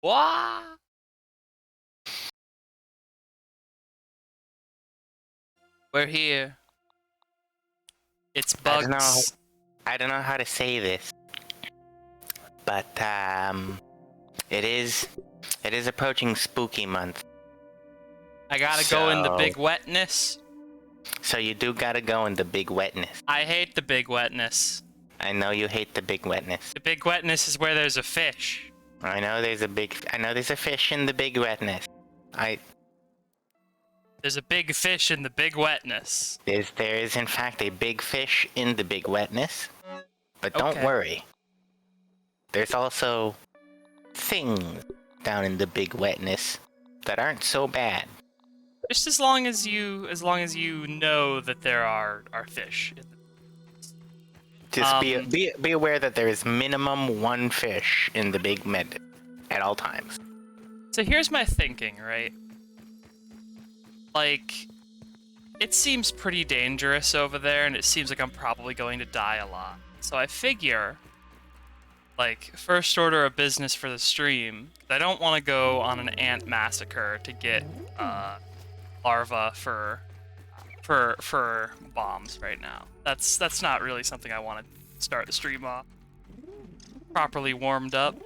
What? We're here. It's bugs. I don't know how to say this, but it is approaching spooky month. I gotta go in the big wetness. So you do gotta go in the big wetness. I hate the big wetness. I know you hate the big wetness. The big wetness is where there's a fish. I know there's a fish in the big wetness. There's a big fish in the big wetness. There is in fact a big fish in the big wetness. But don't worry. There's also things down in the big wetness that aren't so bad. Just as long as you know that there are fish. Just be aware that there is minimum one fish in the big med at all times. So here's my thinking, right? Like, it seems pretty dangerous over there, and it seems like I'm probably going to die a lot. So I figure, like, first order of business for the stream, I don't want to go on an ant massacre to get larvae for bombs right now. That's not really something I want to start the stream off. Properly warmed up.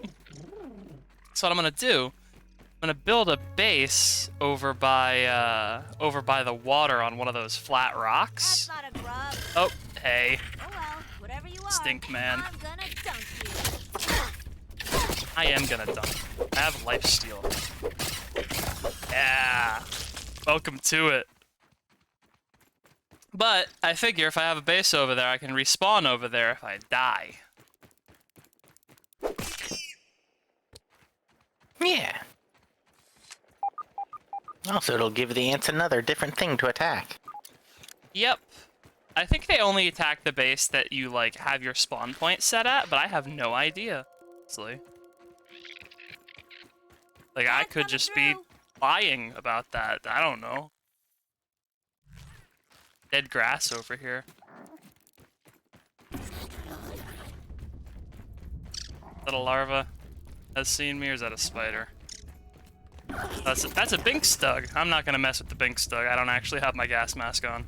So what I'm gonna do, I'm gonna build a base over by the water on one of those flat rocks. That's not a grub. Oh, hey. Oh well, whatever you are. Stink man. I'm gonna dunk you. I am gonna dunk. I have lifesteal. Yeah. Welcome to it. But I figure if I have a base over there, I can respawn over there if I die. Yeah. Also, it'll give the ants another different thing to attack. Yep. I think they only attack the base that you, like, have your spawn point set at, but I have no idea, honestly. Like, I could just be lying about that. I don't know. Dead grass over here. Little larva has seen me, or is that a spider? That's a Binkstug. I'm not gonna mess with the Binkstug. I don't actually have my gas mask on.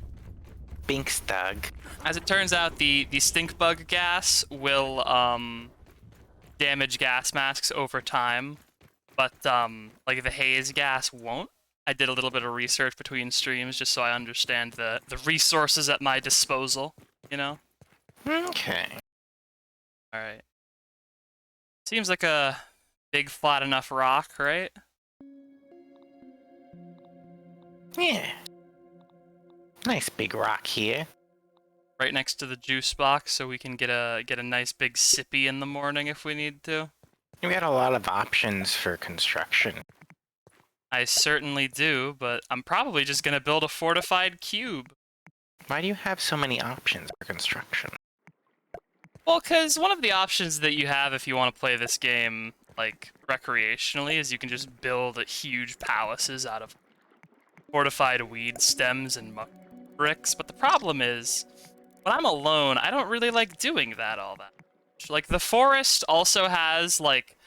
Binkstug. As it turns out, the stink bug gas will damage gas masks over time, but like the haze gas won't. I did a little bit of research between streams just so I understand the resources at my disposal, you know? Okay. Alright. Seems like a big flat enough rock, right? Yeah. Nice big rock here. Right next to the juice box so we can get a nice big sippy in the morning if we need to. We got a lot of options for construction. I certainly do, but I'm probably just gonna build a fortified cube. Why do you have so many options for construction? Well, because one of the options that you have if you want to play this game, like, recreationally, is you can just build huge palaces out of fortified weed stems and muck bricks, but the problem is, when I'm alone, I don't really like doing that all that much. Like, the forest also has, like,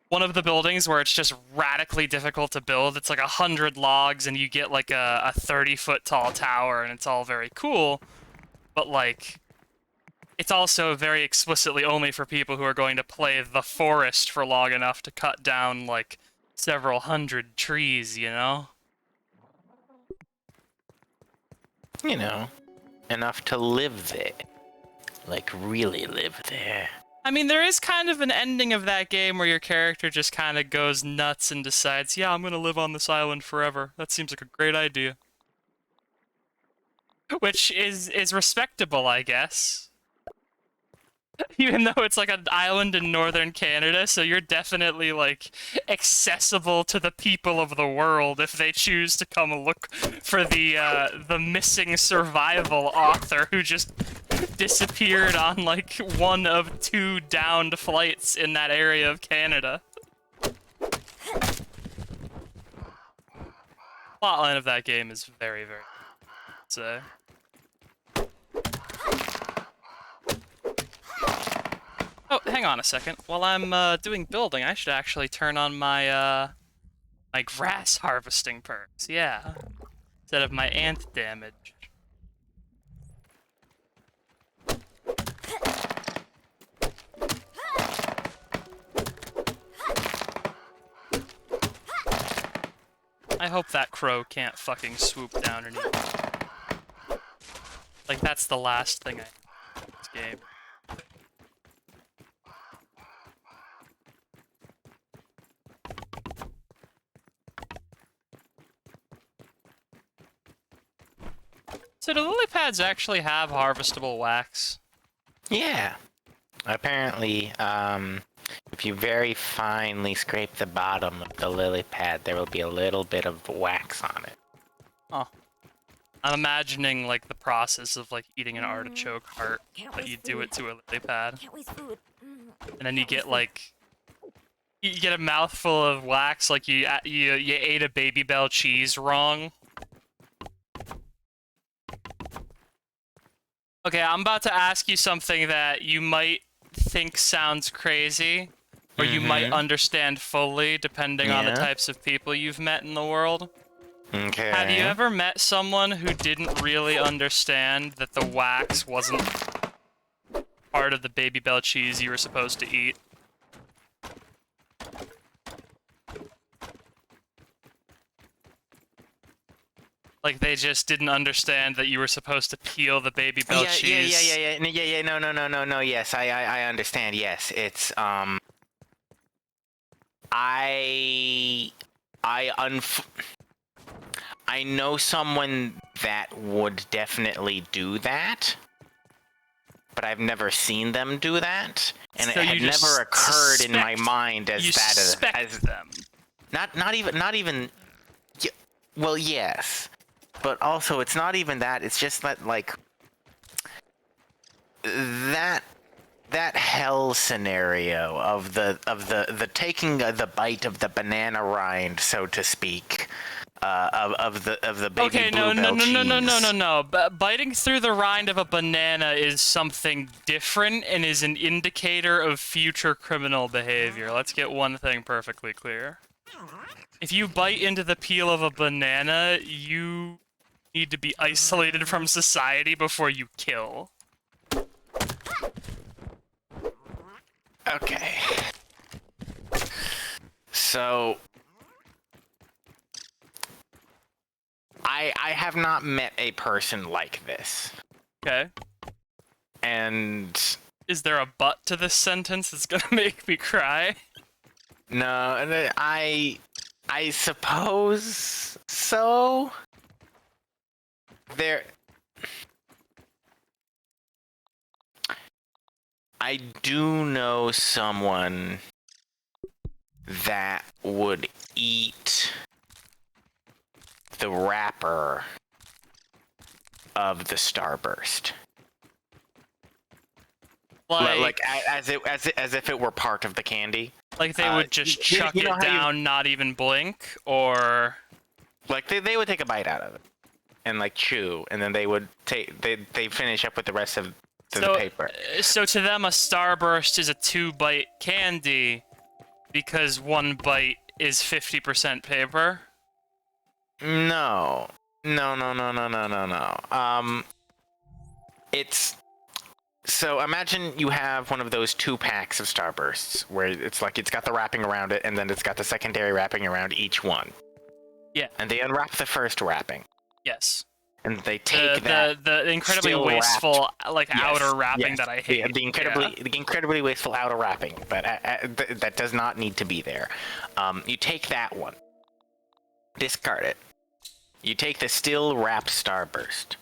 one of the buildings where it's just radically difficult to build. It's like 100 logs and you get like a 30-foot tall tower and it's all very cool. But like, it's also very explicitly only for people who are going to play the forest for long enough to cut down like several hundred trees, you know? You know, enough to live there. Like, really live there. I mean, there is kind of an ending of that game where your character just kind of goes nuts and decides, yeah, I'm gonna live on this island forever. That seems like a great idea. Which is respectable, I guess. Even though it's like an island in northern Canada, so you're definitely, like, accessible to the people of the world if they choose to come look for the missing survival author who just disappeared on, like, one of 2 downed flights in that area of Canada. Plotline of that game is very, very good, I'd say. Oh, hang on a second. While I'm doing building, I should actually turn on my my grass harvesting perks. Yeah, instead of my ant damage. I hope that crow can't fucking swoop down and eat me. Like, that's the last thing I need in this game. So do lily pads actually have harvestable wax? Yeah. Apparently, if you very finely scrape the bottom of the lily pad, there will be a little bit of wax on it. Oh. I'm imagining, like, the process of, like, eating an artichoke heart, but you do it to a lily pad. Can't waste food. And then you get, like... You get a mouthful of wax, like you ate a Baby Bell cheese wrong. Okay, I'm about to ask you something that you might think sounds crazy, or you might understand fully, depending on the types of people you've met in the world. Okay. Have you ever met someone who didn't really understand that the wax wasn't part of the Baby Bell cheese you were supposed to eat? Like, they just didn't understand that you were supposed to peel the Baby Bell cheese? Yeah. No. Yes, I understand. Yes, it's I know someone that would definitely do that, but I've never seen them do that, and So it had you just never occurred in my suspect- mind as You that suspect as them. not even. Well, yes, but also it's not even that. It's just that like that hell scenario of the taking the bite of the banana rind, so to speak, of the baby bluebell cheese. No. Biting through the rind of a banana is something different and is an indicator of future criminal behavior. Let's get one thing perfectly clear. If you bite into the peel of a banana, you need to be isolated from society before you kill. Okay. So I have not met a person like this. Okay. And Is there a but to this sentence that's gonna make me cry? no, I suppose so. I do know someone that would eat the wrapper of the Starburst. Like as if it were part of the candy. Like they would just chuck you know it down, not even blink, or like they would take a bite out of it and like chew, and then they would they finish up with the rest of the paper. So to them, a Starburst is a 2-bite candy because 1 bite is 50% paper. No. It's so imagine you have one of those 2 packs of Starbursts where it's like it's got the wrapping around it, and then it's got the secondary wrapping around each one. Yeah. And they unwrap the first wrapping. Yes. And they take the incredibly still wasteful wrapped, outer wrapping that I hate. The incredibly wasteful outer wrapping, but that does not need to be there. You take that one, discard it. You take the still wrapped Starburst.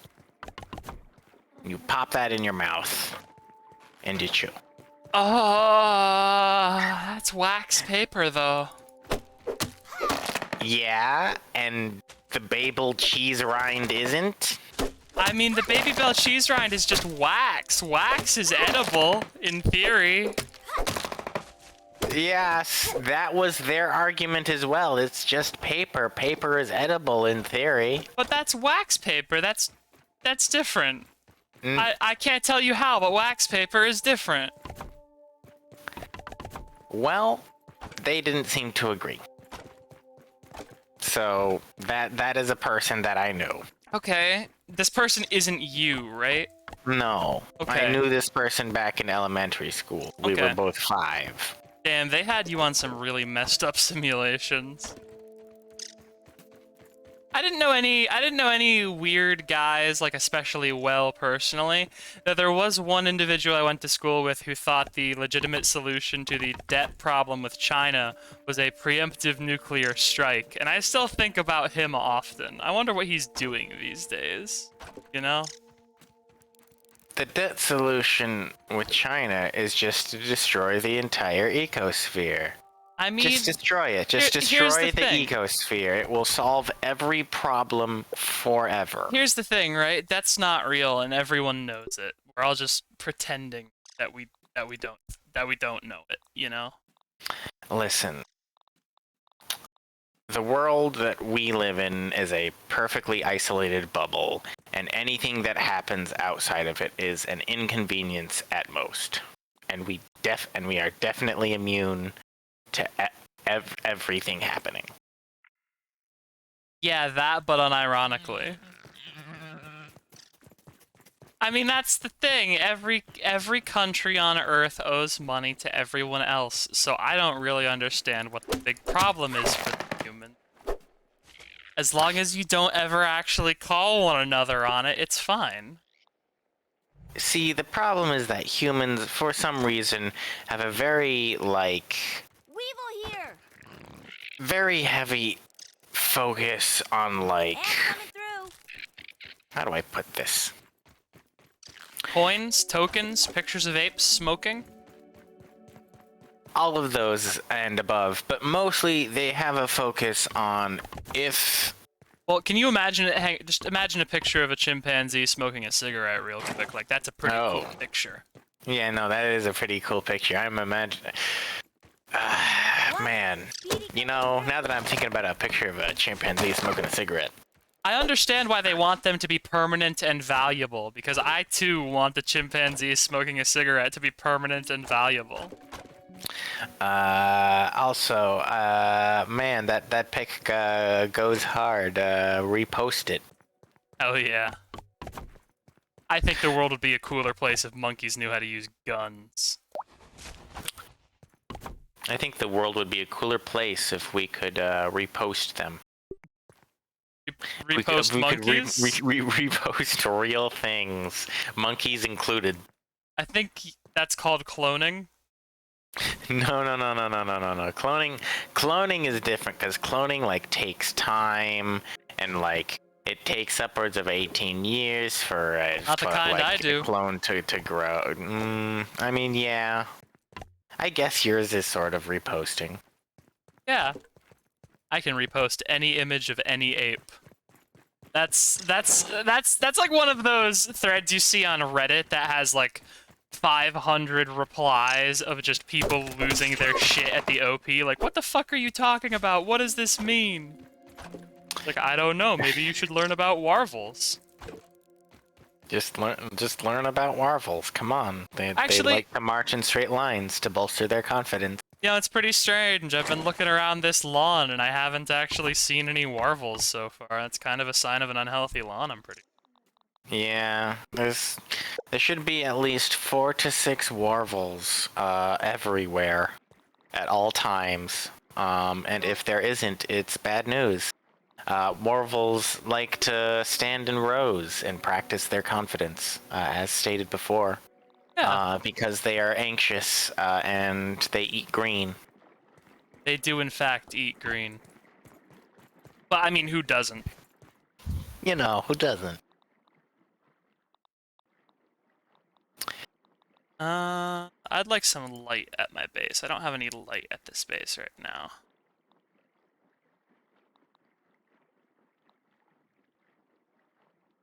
You pop that in your mouth, and you chew. Oh, that's wax paper, though. Yeah, and the Babel cheese rind isn't? I mean, the Baby Bell cheese rind is just wax. Wax is edible, in theory. Yes, that was their argument as well. It's just paper. Paper is edible in theory. But that's wax paper. That's different. I can't tell you how, but wax paper is different. Well, they didn't seem to agree. So that is a person that I knew. Okay, this person isn't you, right? No, I Okay. knew this person back in elementary school. We were Okay. both 5. Damn, they had you on some really messed up simulations. I didn't know any weird guys, like especially well personally. Though there was one individual I went to school with who thought the legitimate solution to the debt problem with China was a preemptive nuclear strike, and I still think about him often. I wonder what he's doing these days, you know? The debt solution with China is just to destroy the entire ecosphere. I mean, Just destroy it. Just here's destroy the the thing. ecosphere. It will solve every problem forever. Here's the thing, right? That's not real, and everyone knows it. We're all just pretending that we don't know it, you know? Listen. The world that we live in is a perfectly isolated bubble, and anything that happens outside of it is an inconvenience at most. And we are definitely immune to everything happening. Yeah, that, but unironically. I mean, that's the thing. Every country on Earth owes money to everyone else, so I don't really understand what the big problem is for the human. As long as you don't ever actually call one another on it, it's fine. See, the problem is that humans, for some reason, have a very, Weevil here. very heavy focus on, Ant coming through. how do I put this? Coins, tokens, pictures of apes smoking. All of those and above, but mostly they have a focus on if... Well, can you imagine it? Just imagine a picture of a chimpanzee smoking a cigarette real quick. Like, that's a pretty cool picture. Yeah, no, that is a pretty cool picture. I'm imagining... man. You know, now that I'm thinking about a picture of a chimpanzee smoking a cigarette. I understand why they want them to be permanent and valuable, because I too want the chimpanzee smoking a cigarette to be permanent and valuable. Also, man, that pic goes hard. Repost it. Hell yeah. I think the world would be a cooler place if monkeys knew how to use guns. I think the world would be a cooler place if we could repost them. Repost monkeys? Repost real things, monkeys included. I think that's called cloning. No. Cloning is different because cloning takes time and it takes upwards of 18 years for a clone to grow. I mean, yeah. I guess yours is sort of reposting. Yeah. I can repost any image of any ape. That's like one of those threads you see on Reddit that has 500 replies of just people losing their shit at the OP. Like, what the fuck are you talking about? What does this mean? Like, I don't know. Maybe you should learn about warvels. Just learn about warvels. Come on. They like to march in straight lines to bolster their confidence. You know, it's pretty strange. I've been looking around this lawn, and I haven't actually seen any warvels so far. That's kind of a sign of an unhealthy lawn, I'm pretty sure. Yeah, there should be at least 4 to 6 warvels everywhere at all times. And if there isn't, it's bad news. Warvels like to stand in rows and practice their confidence, as stated before. Yeah. Because they are anxious and they eat green. They do, in fact, eat green. But, I mean, who doesn't? You know, who doesn't? I'd like some light at my base. I don't have any light at this base right now.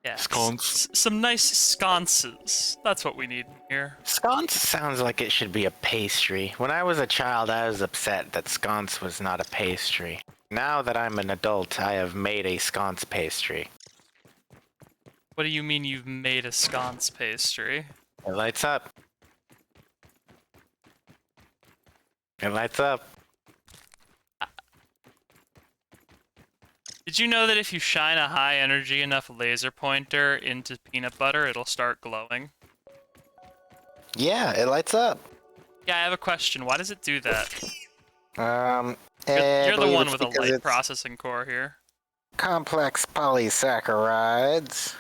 Yeah, sconce. Some nice sconces. That's what we need here. Sconce sounds like it should be a pastry. When I was a child, I was upset that sconce was not a pastry. Now that I'm an adult, I have made a sconce pastry. What do you mean you've made a sconce pastry? It lights up. It lights up. Did you know that if you shine a high energy enough laser pointer into peanut butter, it'll start glowing? Yeah, it lights up. Yeah, I have a question. Why does it do that? I You're the believe one it's with a because light it's processing core here. complex polysaccharides.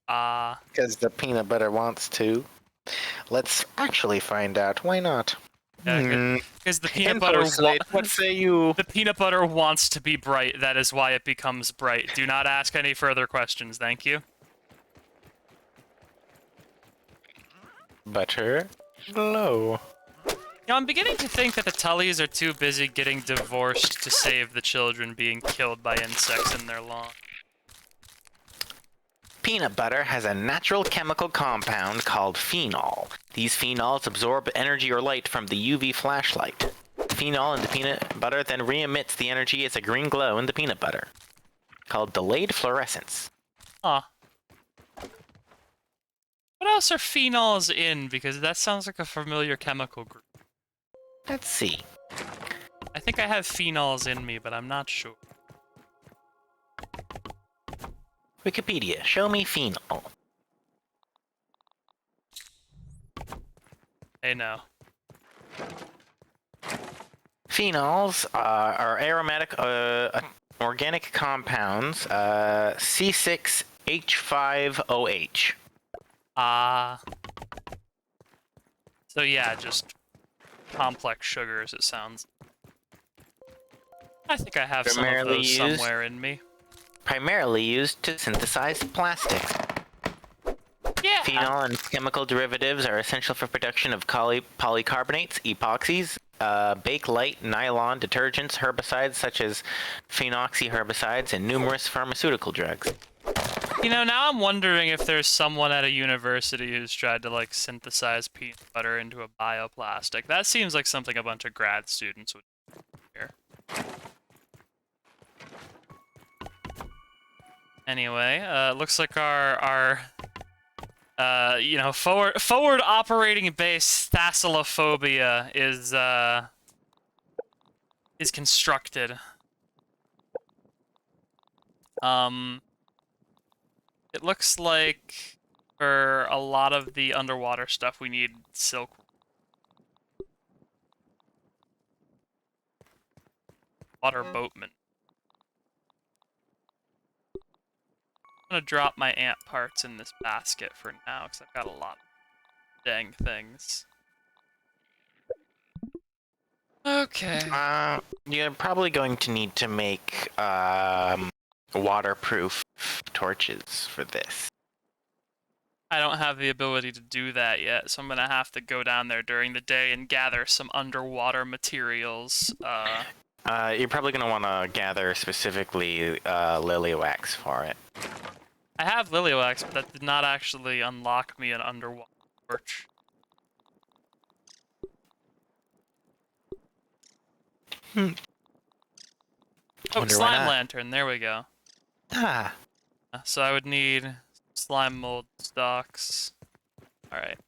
Because the peanut butter wants to. Let's actually find out. Why not? Because the peanut Info butter slate, what say you? the peanut butter wants to be bright. That is why it becomes bright. Do not ask any further questions, thank you. Butter glow. You know, I'm beginning to think that the Tullys are too busy getting divorced to save the children being killed by insects in their lawn. Peanut butter has a natural chemical compound called phenol. These phenols absorb energy or light from the UV flashlight. Phenol in the peanut butter then re-emits the energy as a green glow in the peanut butter, called delayed fluorescence. Huh. What else are phenols in? Because that sounds like a familiar chemical group. Let's see. I think I have phenols in me, but I'm not sure. Wikipedia, show me phenol. Hey, no. Phenols are aromatic organic compounds, C6H5OH. So yeah, just complex sugars, it sounds. I think I have some of those somewhere in me. Primarily used to synthesize plastic. Yeah. Phenol and chemical derivatives are essential for production of polycarbonates, epoxies, Bakelite, nylon, detergents, herbicides such as phenoxy herbicides, and numerous pharmaceutical drugs. You know, now I'm wondering if there's someone at a university who's tried to, like, synthesize peanut butter into a bioplastic. That seems like something a bunch of grad students would do here. Anyway, looks like our you know, forward operating base Thalassaphobia is constructed. It looks like for a lot of the underwater stuff we need silk. Water boatman. I'm gonna drop my ant parts in this basket for now, because I've got a lot of dang things. Okay. You're probably going to need to make waterproof torches for this. I don't have the ability to do that yet, so I'm gonna have to go down there during the day and gather some underwater materials. You're probably going to want to gather specifically lily wax for it. I have lily wax, but that did not actually unlock me an underwater torch. Oh, slime lantern, there we go. Ah. So I would need slime mold stalks. Alright.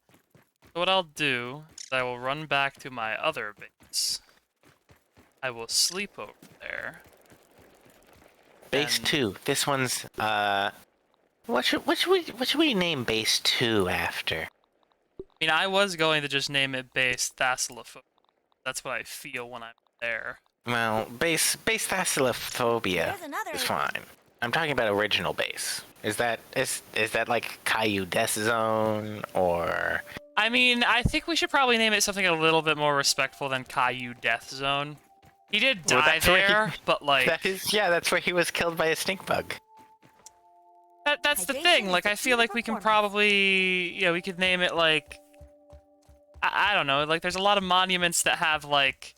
So what I'll do is I will run back to my other base. I will sleep over there. Base 2. This one's, what should we name Base 2 after? I mean, I was going to just name it Base Thalassaphobia. That's what I feel when I'm there. Well, base Thalassaphobia is fine. I'm talking about original base. Is that like Caillou Death Zone, or... I mean, I think we should probably name it something a little bit more respectful than Caillou Death Zone. He did die there, but like... that's where he was killed by a stink bug. That's the thing, like, I feel like we can probably... Yeah, we could name it, like... I don't know, like, there's a lot of monuments that have, like...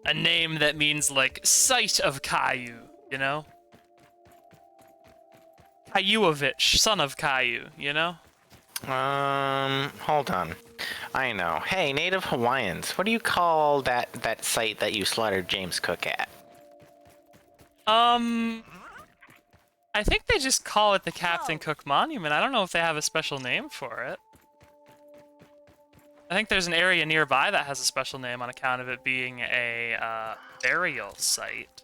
a name that means, like, site of Caillou, you know? Caillouovich, son of Caillou, you know? Hold on. I know. Hey, Native Hawaiians, what do you call that site that you slaughtered James Cook at? I think they just call it the Captain Cook Monument. I don't know if they have a special name for it. I think there's an area nearby that has a special name on account of it being a burial site,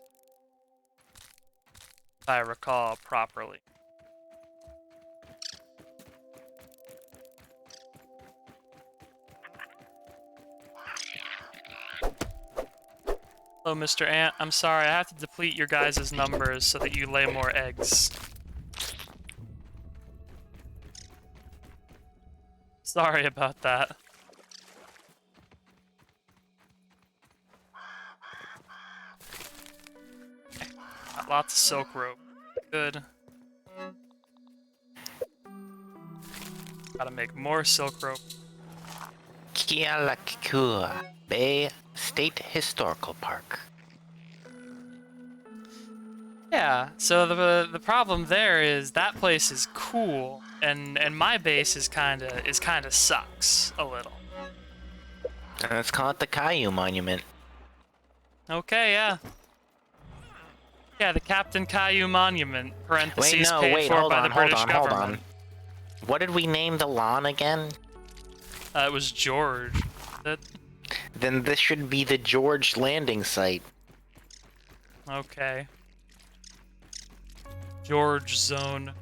if I recall properly. Hello, Mr. Ant. I'm sorry, I have to deplete your guys' numbers so that you lay more eggs. Sorry about that. Got lots of silk rope. Good. Gotta make more silk rope. Kealakekua Bay State Historical Park. Yeah, so the problem there is that place is cool, and my base is kinda sucks a little. Let's call it the Caillou Monument. Okay, yeah. Yeah, the Captain Caillou Monument, parentheses, paid for by the British government. What did we name the lawn again? It was George. Then this should be the George landing site. Okay. George Zone.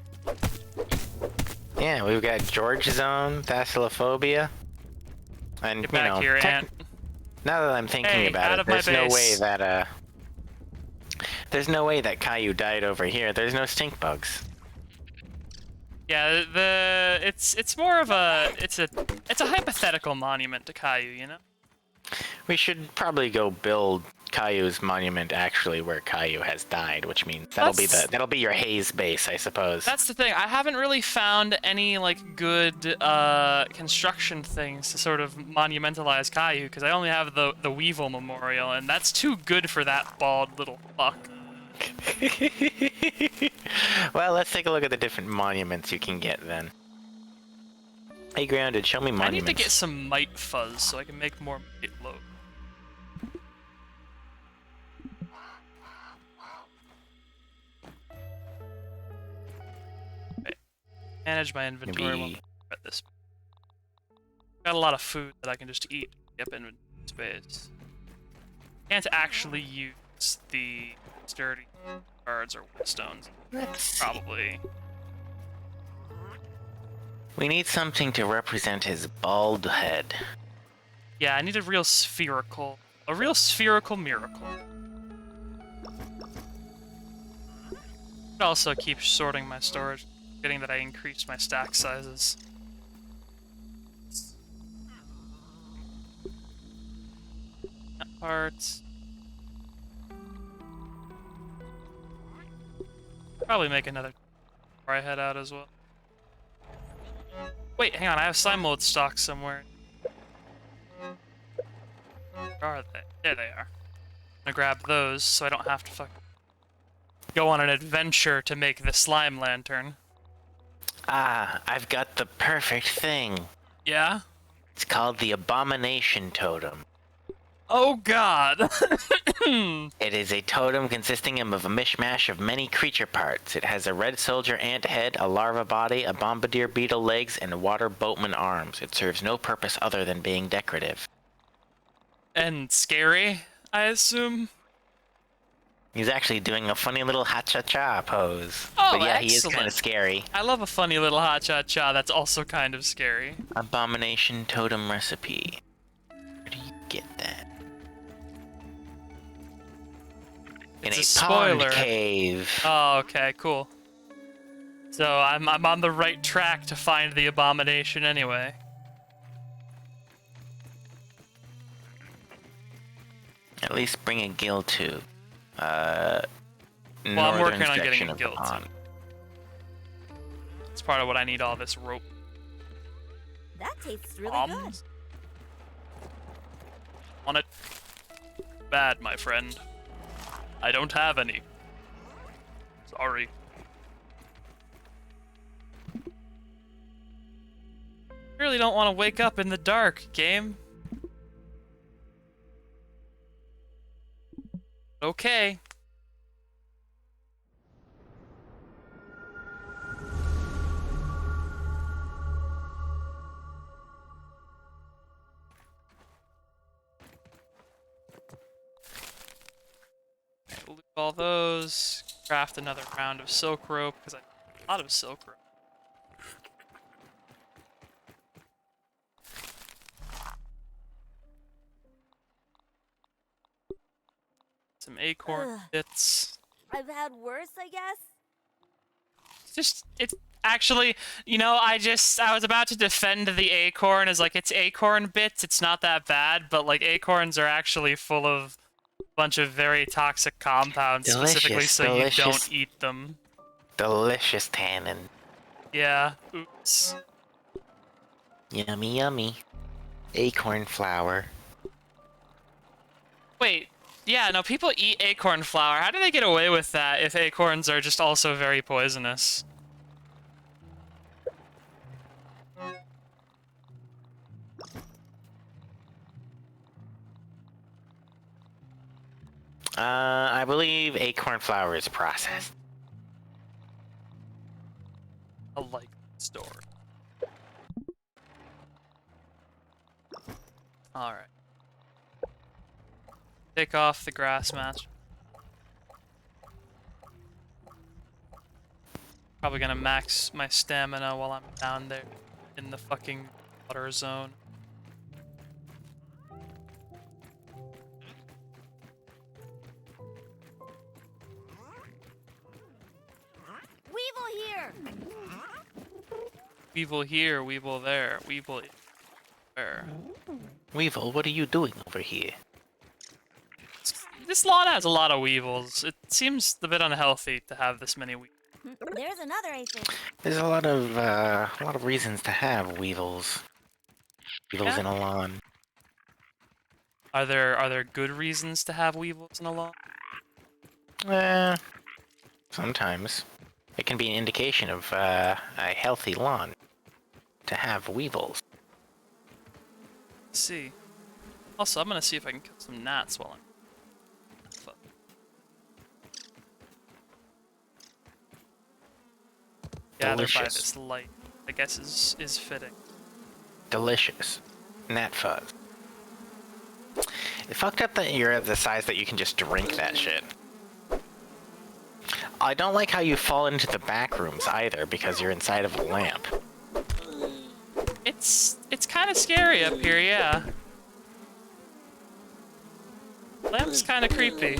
Yeah, we've got George Zone, Thalassaphobia, and Get back here, Ant. now that I'm thinking about it, there's no way that Caillou died over here. There's no stink bugs. Yeah, it's more of it's a hypothetical monument to Caillou, you know? We should probably go build Caillou's monument actually where Caillou has died, which means that'll be your Haze base, I suppose. That's the thing. I haven't really found any like good construction things to sort of monumentalize Caillou because I only have the Weevil Memorial, and that's too good for that bald little fuck. Well, let's take a look at the different monuments you can get then. Hey, Grounded, show me monuments. I need to get some mite fuzz so I can make more mite load. Okay. Manage my inventory while I'm at this. Got a lot of food that I can just eat. Yep, inventory space. Can't actually use the sturdy cards or stones. Probably. We need something to represent his bald head. Yeah, I need a real spherical miracle. Could also keep sorting my storage, getting that I increased my stack sizes. Parts. Probably make another before I head out as well. Wait, hang on, I have slime mold stock somewhere. Where are they? There they are. I'm gonna grab those so I don't have to go on an adventure to make the slime lantern. Ah, I've got the perfect thing. Yeah? It's called the Abomination Totem. Oh god! It is a totem consisting of a mishmash of many creature parts. It has a red soldier ant head, a larva body, a bombardier beetle legs, and water boatman arms. It serves no purpose other than being decorative. And scary, I assume? He's actually doing a funny little ha-cha-cha pose. Oh, but yeah, excellent. He is kind of scary. I love a funny little ha-cha-cha that's also kind of scary. Abomination Totem recipe. Where do you get that? In It's a spoiler. pond cave. Oh, okay, cool. So I'm on the right track to find the abomination anyway. At least bring a gill tube. Well, I'm working on getting a of the gill pond. tube. It's part of what I need all this rope. That tastes really good. On it. Bad, my friend. I don't have any. Sorry. Really don't want to wake up in the dark, game. Okay. all those. Craft another round of silk rope, because I have a lot of silk rope. Some acorn bits. I've had worse, I guess. It's actually, you know, I was about to defend the acorn as like, it's acorn bits, it's not that bad, but like acorns are actually full of a bunch of very toxic compounds, specifically so you don't eat them. Delicious tannin. Yeah, oops. Yummy, yummy. Acorn flour. Wait, yeah, no, people eat acorn flour. How do they get away with that if acorns are just also very poisonous? I believe acorn flour is processed. A likely story. Alright. Take off the grass match. Probably gonna max my stamina while I'm down there in the fucking water zone. Weevil here! Weevil here, Weevil there, Weevil there. Weevil, what are you doing over here? This lawn has a lot of weevils. It seems a bit unhealthy to have this many weevils. There's another aphid. There's a lot of reasons to have weevils. Weevils in a lawn. Are there good reasons to have weevils in a lawn? Sometimes. It can be an indication of a healthy lawn to have weevils. Let's see. Also, I'm gonna see if I can kill some gnats while I'm... Gathered by this light, I guess is fitting. Delicious. Gnat fuzz. It's fucked up that you're at the size that you can just drink that shit. I don't like how you fall into the back rooms either, because you're inside of a lamp. It's kind of scary up here, yeah. Lamp's kind of creepy.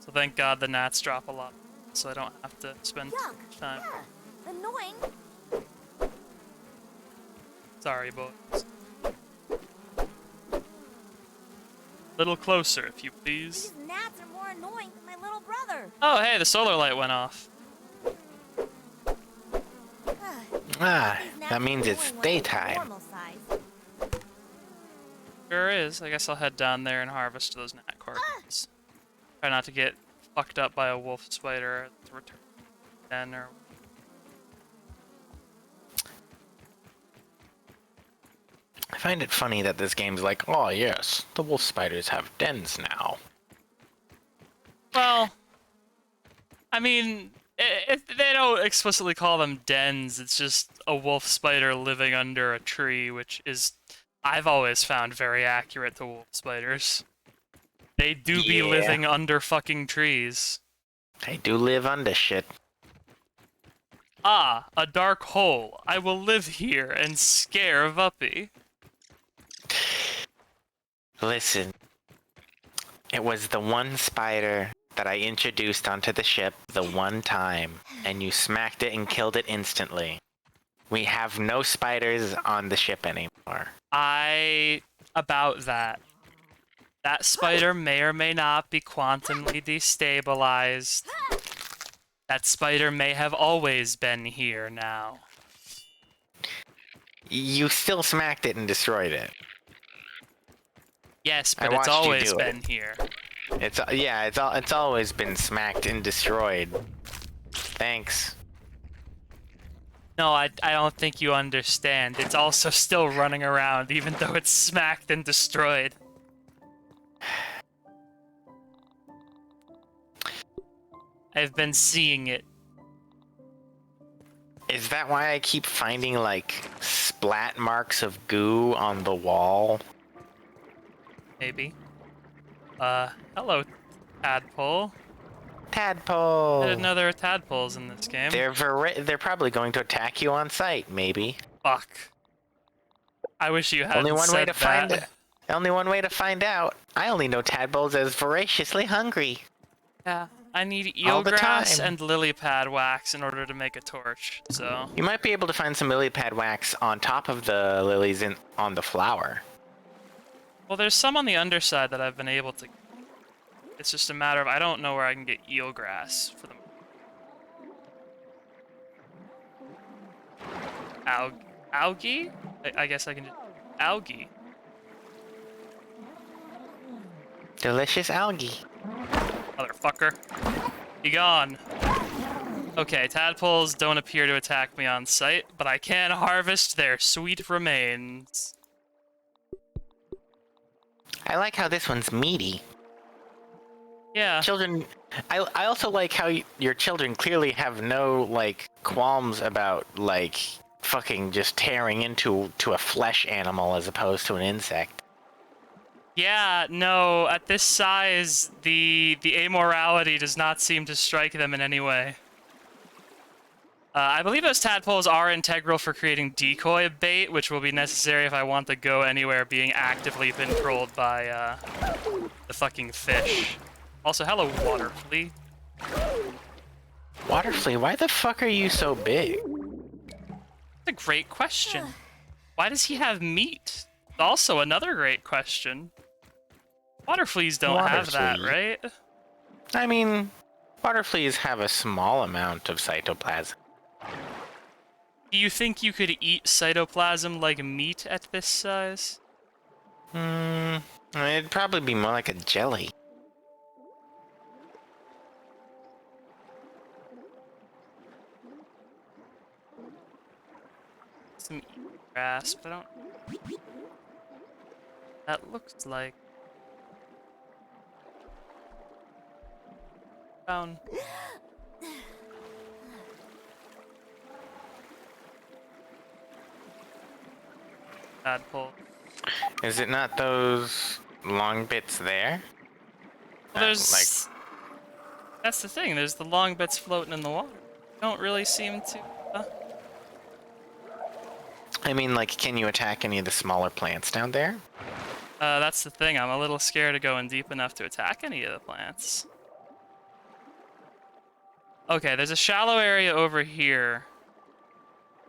So thank God the gnats drop a lot, so I don't have to spend too much time. Yeah. Annoying. Sorry, boys. Little closer, if you please. These gnats are more annoying than my little brother. Oh, hey, the solar light went off. That means it's daytime. Sure is. I guess I'll head down there and harvest those gnat corpses. Try not to get fucked up by a wolf spider to return den or... I find it funny that this game's like, oh yes, the wolf spiders have dens now. Well, I mean, they don't explicitly call them dens, it's just a wolf spider living under a tree, which is, I've always found very accurate to wolf spiders. They do be living under fucking trees. They do live under shit. Ah, a dark hole. I will live here and scare Vuppy. Listen, it was the one spider that I introduced onto the ship the one time, and you smacked it and killed it instantly. We have no spiders on the ship anymore. About that. That spider may or may not be quantumly destabilized. That spider may have always been here now. You still smacked it and destroyed it. Yes, but it's always been here. It's always been smacked and destroyed. Thanks. No, I don't think you understand. It's also still running around, even though it's smacked and destroyed. I've been seeing it. Is that why I keep finding, like, splat marks of goo on the wall? Maybe. Hello, Tadpole. Tadpole. I didn't know there were tadpoles in this game. They're probably going to attack you on sight, maybe. Fuck. I wish you hadn't Only one way said to that. find Only one way to find out. I only know tadpoles as voraciously hungry. Yeah. I need All the eelgrass time. and lily pad wax in order to make a torch, so... You might be able to find some lily pad wax on top of the lilies on the flower. Well, there's some on the underside that I've been able to... It's just a matter of I don't know where I can get eelgrass for them. Algae? I guess I can just... Algae. Delicious algae. Motherfucker. Be gone. Okay, tadpoles don't appear to attack me on sight, but I can harvest their sweet remains. I like how this one's meaty. Yeah. Children, I also like how your children clearly have no, like, qualms about, like, fucking just tearing into a flesh animal as opposed to an insect. Yeah, no, at this size, the amorality does not seem to strike them in any way. I believe those tadpoles are integral for creating decoy bait, which will be necessary if I want to go anywhere being actively controlled by, the fucking fish. Also, hello, water flea. Water flea, why the fuck are you so big? That's a great question. Why does he have meat? Also another great question. Water fleas don't Water have that, flea. right? I mean, water fleas have a small amount of cytoplasm. Do you think you could eat cytoplasm like meat at this size? It'd probably be more like a jelly. Some grass, but I don't... That looks like... Down. Tadpole. Is it not those long bits there? Well, there's... That's the thing, there's the long bits floating in the water. Don't really seem to... I mean, like, can you attack any of the smaller plants down there? That's the thing, I'm a little scared of going deep enough to attack any of the plants. Okay, there's a shallow area over here,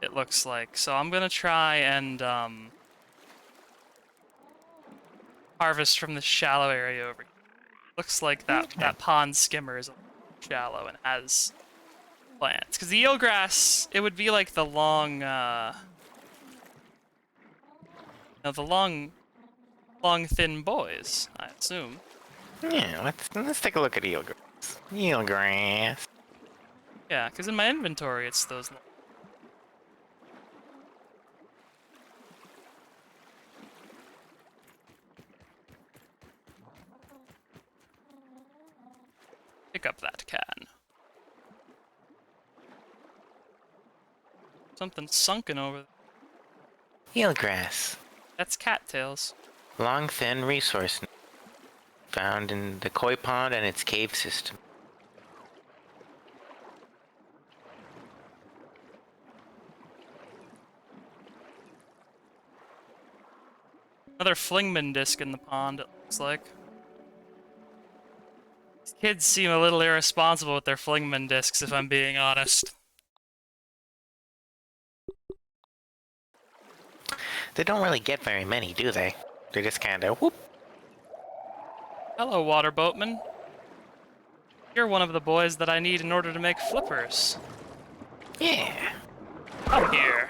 it looks like. So I'm gonna try and, harvest from the shallow area over here. Looks like that pond skimmer is a little shallow and has plants. Because the eelgrass, it would be like the long, the long, thin boys, I assume. Yeah, let's take a look at eelgrass. Eelgrass. Yeah, because in my inventory, it's those. Pick up that can. Something sunken over there. Eelgrass. That's cattails. Long, thin resource. Found in the koi pond and its cave system. Another flingman disc in the pond, it looks like. These kids seem a little irresponsible with their flingman discs, if I'm being honest. They don't really get very many, do they? They just kind of whoop. Hello, water boatman. You're one of the boys that I need in order to make flippers. Yeah. Come here.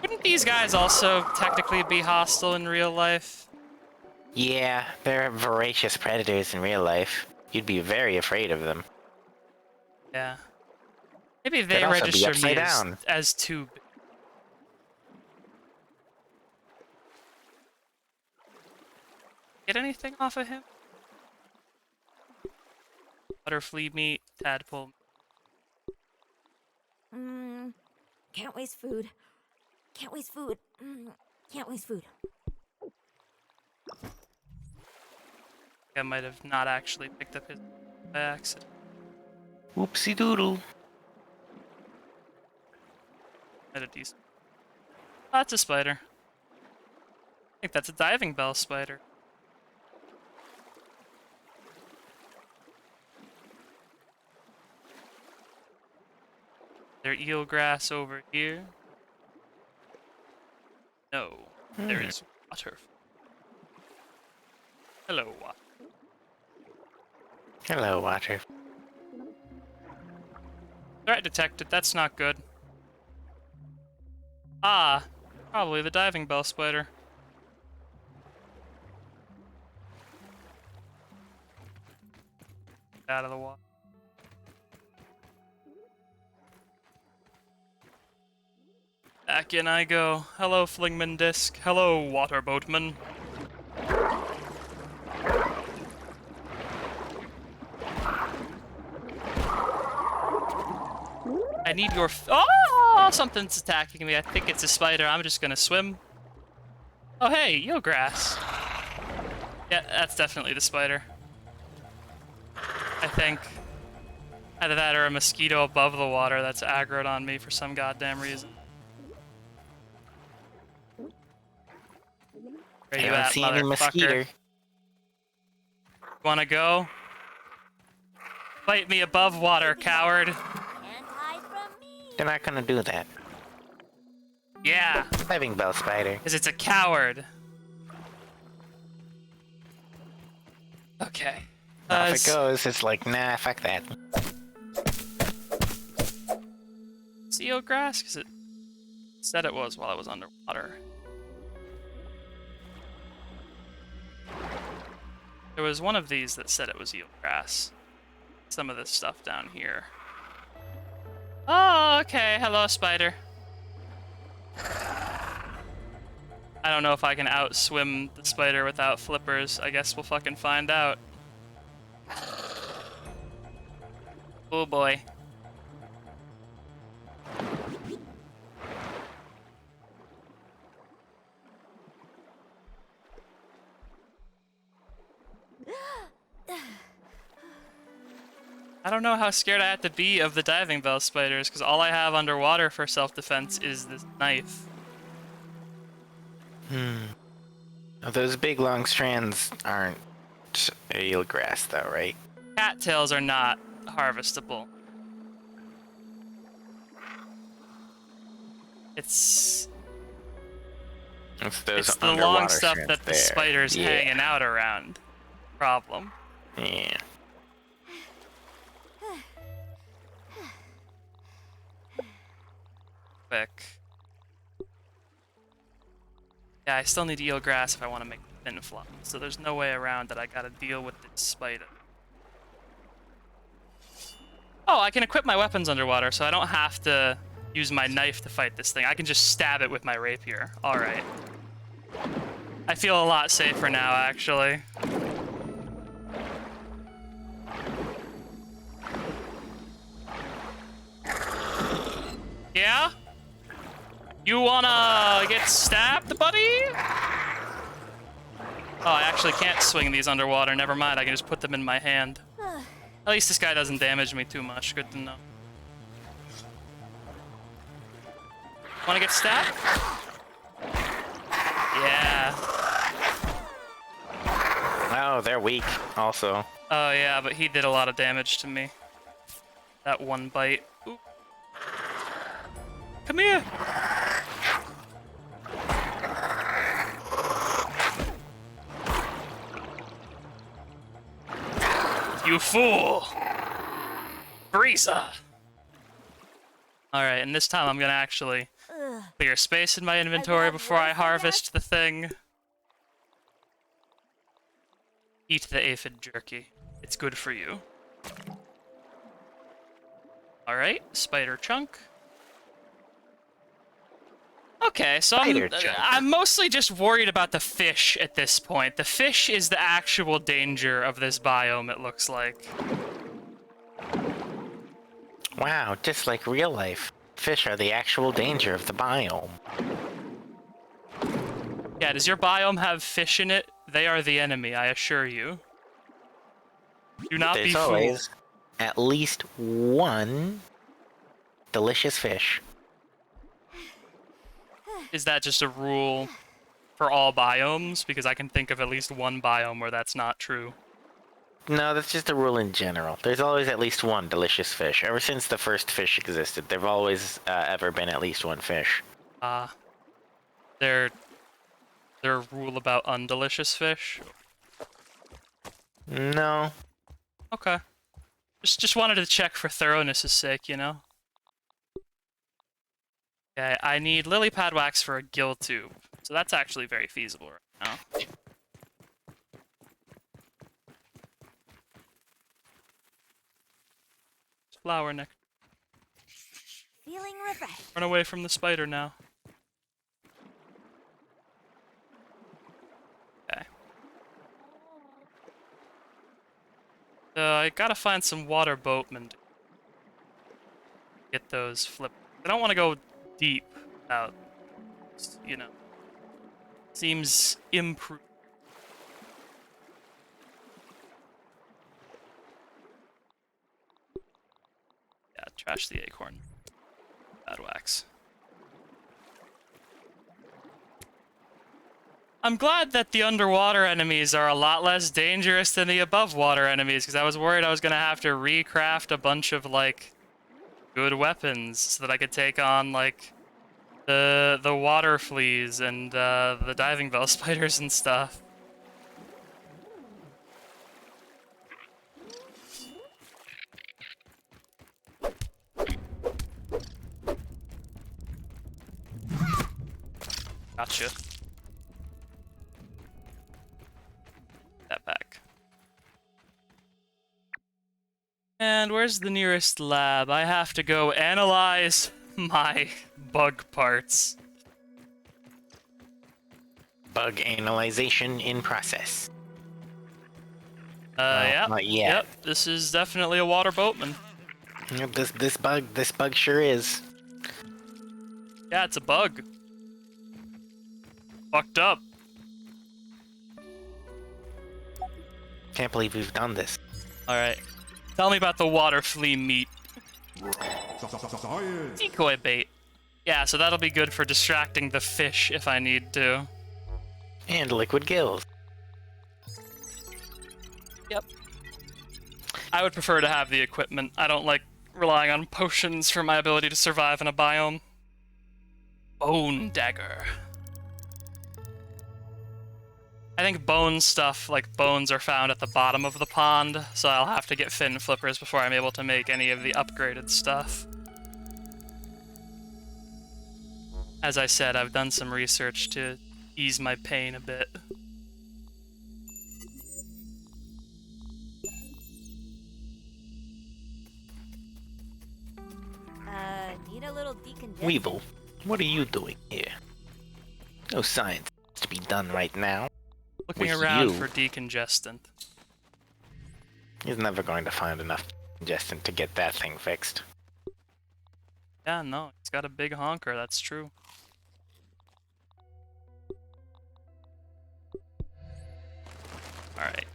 Wouldn't these guys also technically be hostile in real life? Yeah, they're voracious predators in real life. You'd be very afraid of them. Yeah. Maybe they They'd also be register upside me down. as too big. Get anything off of him? Butterfly meat, tadpole. Can't waste food. Can't waste food. Can't waste food. I might have not actually picked up his by accident. Whoopsie doodle. At a decent. Oh, that's a spider. I think that's a diving bell spider. There eelgrass over here. No, there is water. Hello, water. Hello, water. Threat detected. That's not good. Ah, probably the diving bell spider. Out of the water. Back in I go. Hello, Flingman Disc. Hello, water boatman. I need your oh! Something's attacking me. I think it's a spider. I'm just gonna swim. Oh, hey, eelgrass. Yeah, that's definitely the spider. I think. Either that or a mosquito above the water that's aggroed on me for some goddamn reason. Where I you don't at, see any mosquito. motherfucker? Wanna go? Fight me above water, coward. Can't hide from me. They're not gonna do that. Yeah, Diving bell spider. because it's a coward. Okay. Off it goes. It's like, nah, fuck that. Seal grass? Because it said it was while I was underwater. There was one of these that said it was eelgrass. Some of this stuff down here. Oh, okay. Hello, spider. I don't know if I can outswim the spider without flippers. I guess we'll fucking find out. Oh boy. I don't know how scared I have to be of the diving bell spiders, because all I have underwater for self-defense is this knife. Those big long strands aren't eelgrass, though, right? Cattails are not harvestable. It's It's those the underwater long stuff strands that the there. spider's Yeah. hanging out around. Problem. Yeah. Quick. Yeah, I still need eelgrass if I want to make fin flop. So there's no way around that. I gotta deal with this spider. Oh, I can equip my weapons underwater, so I don't have to use my knife to fight this thing. I can just stab it with my rapier. Alright. I feel a lot safer now, actually. Yeah? You wanna get stabbed, buddy? Oh, I actually can't swing these underwater. Never mind, I can just put them in my hand. At least this guy doesn't damage me too much. Good to know. Wanna get stabbed? Yeah. Oh, they're weak, also. Oh yeah, but he did a lot of damage to me. That one bite. Ooh. Come here! You fool! Frieza! Alright, and this time I'm gonna actually clear space in my inventory got before I worse than harvest the thing. Eat the aphid jerky. It's good for you. Alright, spider chunk. Okay, so I'm mostly just worried about the fish at this point. The fish is the actual danger of this biome, it looks like. Wow, just like real life. Fish are the actual danger of the biome. Yeah, does your biome have fish in it? They are the enemy, I assure you. Do not be There's fooled. always at least one delicious fish. Is that just a rule for all biomes? Because I can think of at least one biome where that's not true. No, that's just a rule in general. There's always at least one delicious fish. Ever since the first fish existed, there've always ever been at least one fish. There a rule about undelicious fish? No. Okay. Just wanted to check for thoroughness' sake, you know? Okay, I need lily pad wax for a gill tube. So that's actually very feasible right now. Flower nectar. Feeling refreshed. Run away from the spider now. Okay. I gotta find some water boatmen to get those flipped. I don't want to go deep out, you know. Seems imprudent. Yeah, trash the acorn. Bad wax. I'm glad that the underwater enemies are a lot less dangerous than the above water enemies, because I was worried I was gonna have to recraft a bunch of, like, good weapons so that I could take on, like, the water fleas and the diving bell spiders and stuff. Gotcha. That back. And where's the nearest lab? I have to go analyze my bug parts. Bug analyzation in process. Yep. Not yet. Yep, this is definitely a water boatman. Yep, this bug sure is. Yeah, it's a bug. Fucked up. Can't believe we've done this. Alright. Tell me about the water flea meat. Decoy bait. Yeah, so that'll be good for distracting the fish if I need to. And liquid gills. Yep. I would prefer to have the equipment. I don't like relying on potions for my ability to survive in a biome. Bone dagger. I think bone stuff, like bones, are found at the bottom of the pond, so I'll have to get fin flippers before I'm able to make any of the upgraded stuff. As I said, I've done some research to ease my pain a bit. Need a little decongestant. Weevil, what are you doing here? No science to be done right now. Looking With around you. for decongestant. He's never going to find enough congestant to get that thing fixed. Yeah, no, it's got a big honker, that's true. Alright,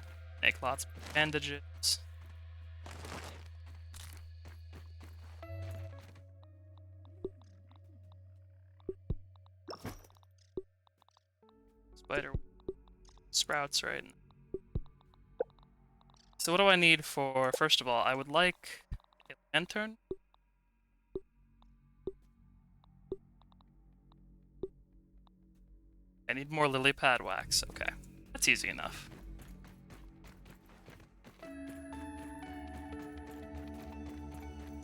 make lots of bandages. Spider sprouts, right? So what do I need for, first of all, I would like a lantern. I need more lily pad wax. Okay, that's easy enough.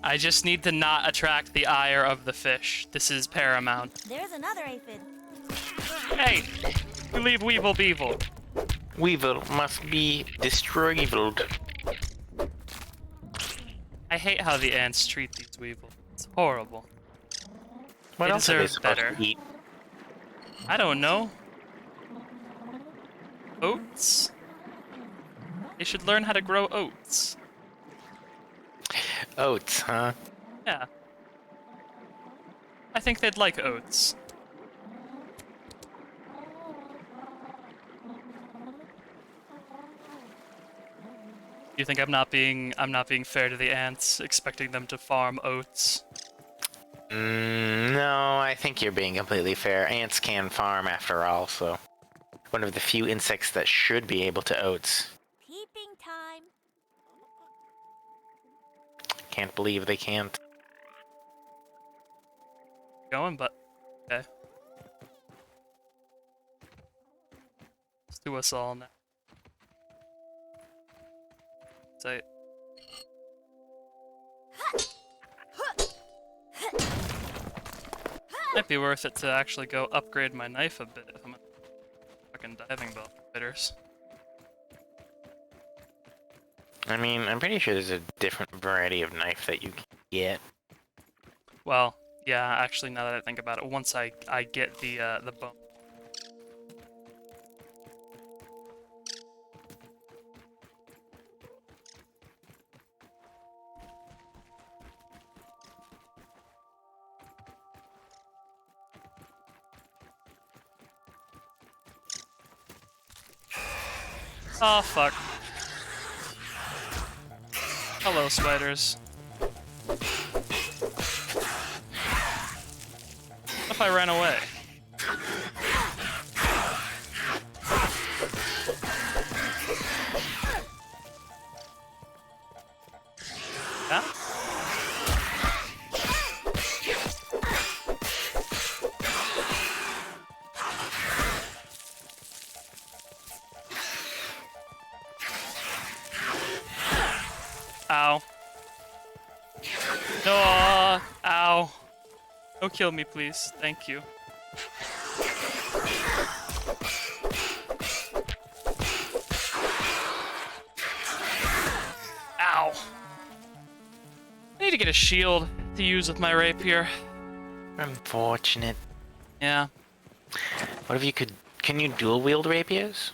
I just need to not attract the ire of the fish. This is paramount. There's another aphid. Hey, you leave Weevil Beevil. Weevil must be destroyed. I hate how the ants treat these weevils. It's horrible. What They else are they deserve supposed better. to eat? I don't know. Oats? They should learn how to grow oats. Oats, huh? Yeah. I think they'd like oats. You think I'm not being fair to the ants, expecting them to farm oats? No, I think you're being completely fair. Ants can farm after all, so one of the few insects that should be able to oats. Peeping time. Can't believe they can't. Going, but okay. Let's do us all now. Say. Might be worth it to actually go upgrade my knife a bit if I'm a fucking diving bell fighters. I mean, I'm pretty sure there's a different variety of knife that you can get. Well, yeah, actually, now that I think about it, once I get the bone. Oh, fuck. Hello, spiders. What if I ran away? Yeah? Ow. No, ow. Don't kill me, please. Thank you. Ow. I need to get a shield to use with my rapier. Unfortunate. Yeah. What if you could... Can you dual wield rapiers?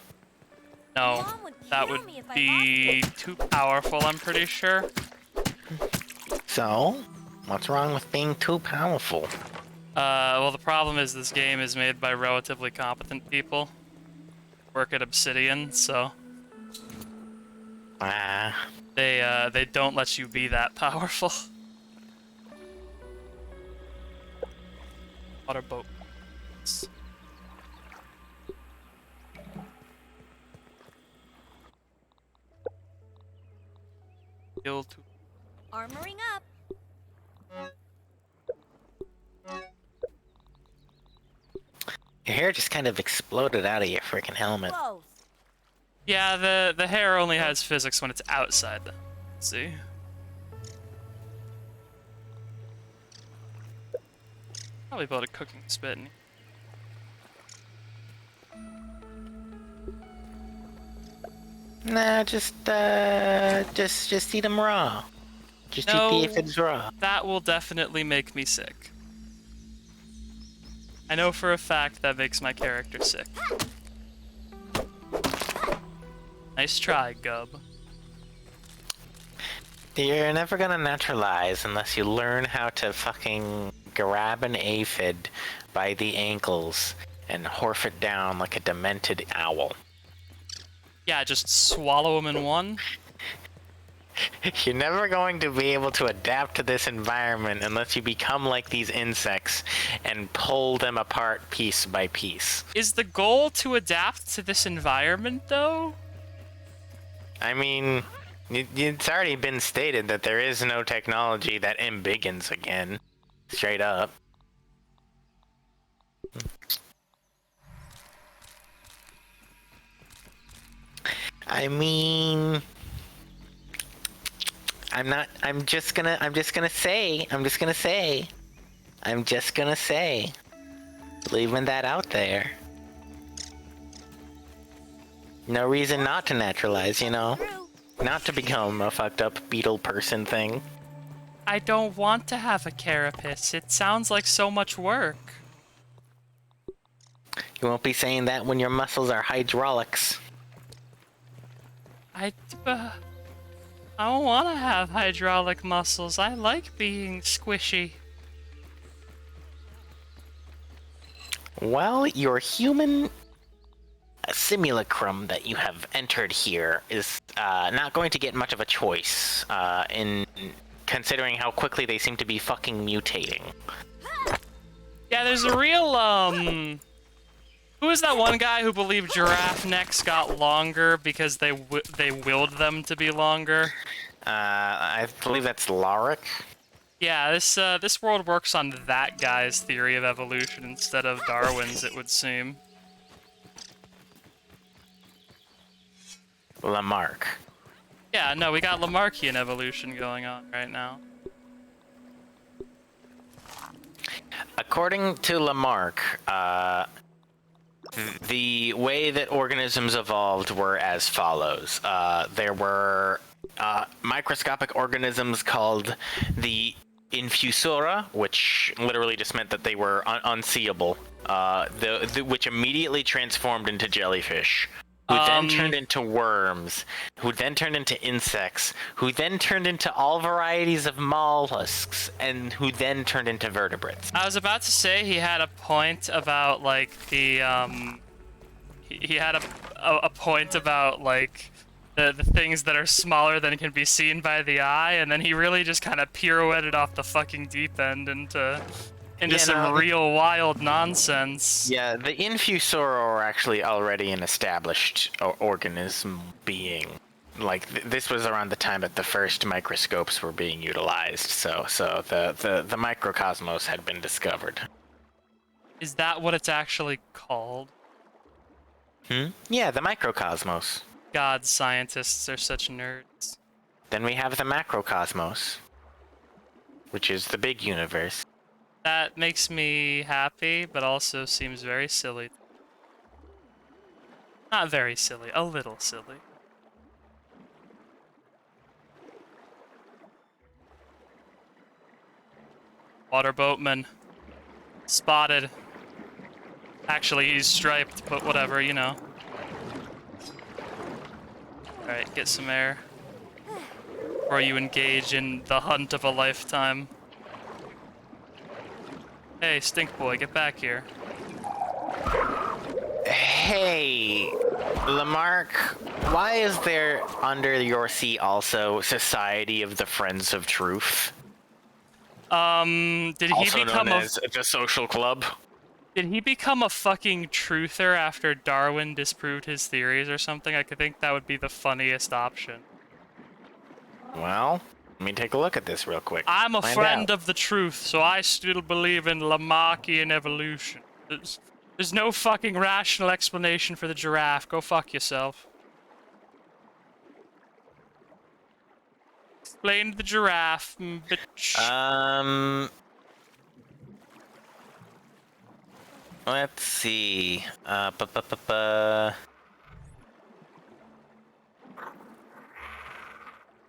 No. Mom would That kill would me if I be too powerful, I'm pretty sure. So, what's wrong with being too powerful? Well, the problem is this game is made by relatively competent people. Work at Obsidian, so Ah, they don't let you be that powerful. Water boat. Kill to Armoring up. your hair just kind of exploded out of your freaking helmet. Close. Yeah, the hair only has physics when it's outside. See? Probably build a cooking spit. Nah, just eat them raw. Just No. eat the aphids raw. That will definitely make me sick. I know for a fact that makes my character sick. Nice try, Gub. You're never gonna naturalize unless you learn how to fucking grab an aphid by the ankles and horf it down like a demented owl. Yeah, just swallow them in one. You're never going to be able to adapt to this environment unless you become like these insects and pull them apart piece by piece. Is the goal to adapt to this environment, though? I mean, it's already been stated that there is no technology that embiggens again. Straight up. I mean... I'm just gonna say, leaving that out there. No reason not to naturalize, you know? Not to become a fucked up beetle person thing. I don't want to have a carapace. It sounds like so much work. You won't be saying that when your muscles are hydraulics. I don't want to have hydraulic muscles. I like being squishy. Well, your human simulacrum that you have entered here is not going to get much of a choice in considering how quickly they seem to be fucking mutating. Yeah, there's a real, who is that one guy who believed giraffe necks got longer because they willed them to be longer? I believe that's Lorik. Yeah, this world works on that guy's theory of evolution instead of Darwin's, it would seem. Lamarck. Yeah, no, we got Lamarckian evolution going on right now. According to Lamarck, the way that organisms evolved were as follows. There were microscopic organisms called the infusora, which literally just meant that they were unseeable, which immediately transformed into jellyfish, who then turned into worms, who then turned into insects, who then turned into all varieties of mollusks, and who then turned into vertebrates. I was about to say he had a point about, like, the, he had a point about, like, the things that are smaller than can be seen by the eye, and then he really just kind of pirouetted off the fucking deep end into some real wild nonsense. Yeah, the infusora are actually already an established organism being. Like, this was around the time that the first microscopes were being utilized, so the microcosmos had been discovered. Is that what it's actually called? Yeah, the microcosmos. God, scientists are such nerds. Then we have the macrocosmos, which is the big universe. That makes me happy, but also seems very silly. Not very silly, a little silly. Water boatman. Spotted. Actually, he's striped, but whatever, you know. Alright, get some air. Or you engage in the hunt of a lifetime. Hey, stink boy, get back here. Hey, Lamarck, why is there under your sea also Society of the Friends of Truth? Did he also become known as the social club? Did he become a fucking truther after Darwin disproved his theories or something? I could think that would be the funniest option. Well, let me take a look at this real quick. I'm a friend of the truth, so I still believe in Lamarckian evolution. There's no fucking rational explanation for the giraffe. Go fuck yourself. Explain the giraffe, bitch. Let's see.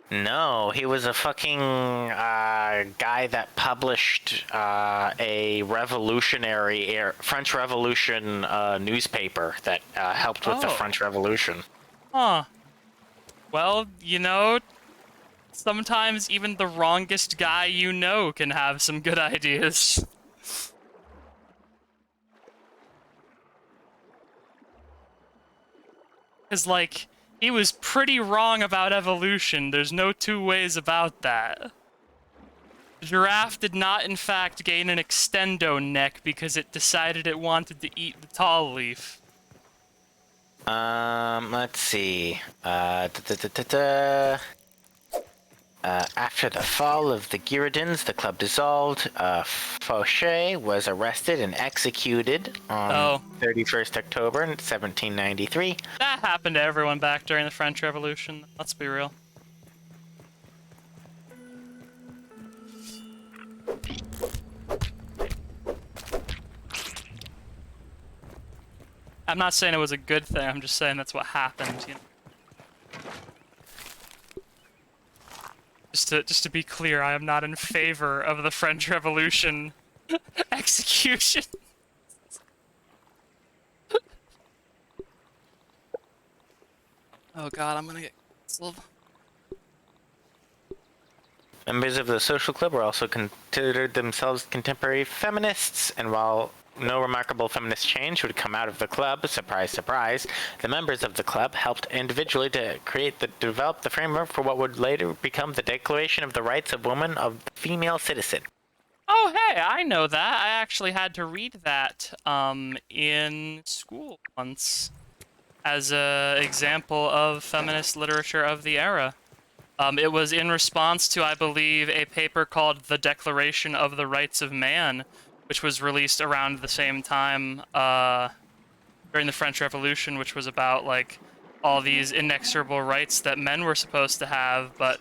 No, he was a fucking guy that published a revolutionary French Revolution newspaper that helped with the French Revolution. Huh. Well, you know, sometimes even the wrongest guy you know can have some good ideas. Because, like, he was pretty wrong about evolution. There's no two ways about that. The giraffe did not, in fact, gain an extendo neck because it decided it wanted to eat the tall leaf. Let's see. After the fall of the Girondins, the club dissolved. Fauché was arrested and executed on 31st October 1793. That happened to everyone back during the French Revolution. Let's be real. I'm not saying it was a good thing, I'm just saying that's what happened, you know. Just to be clear, I am not in favor of the French Revolution execution. Oh god, I'm gonna get canceled. Members of the social club were also considered themselves contemporary feminists, and while no remarkable feminist change would come out of the club. Surprise, surprise. The members of the club helped individually to develop the framework for what would later become the Declaration of the Rights of Women of the Female Citizen. Oh, hey, I know that. I actually had to read that in school once as an example of feminist literature of the era. It was in response to, I believe, a paper called The Declaration of the Rights of Man, which was released around the same time during the French Revolution, which was about, like, all these inexorable rights that men were supposed to have, but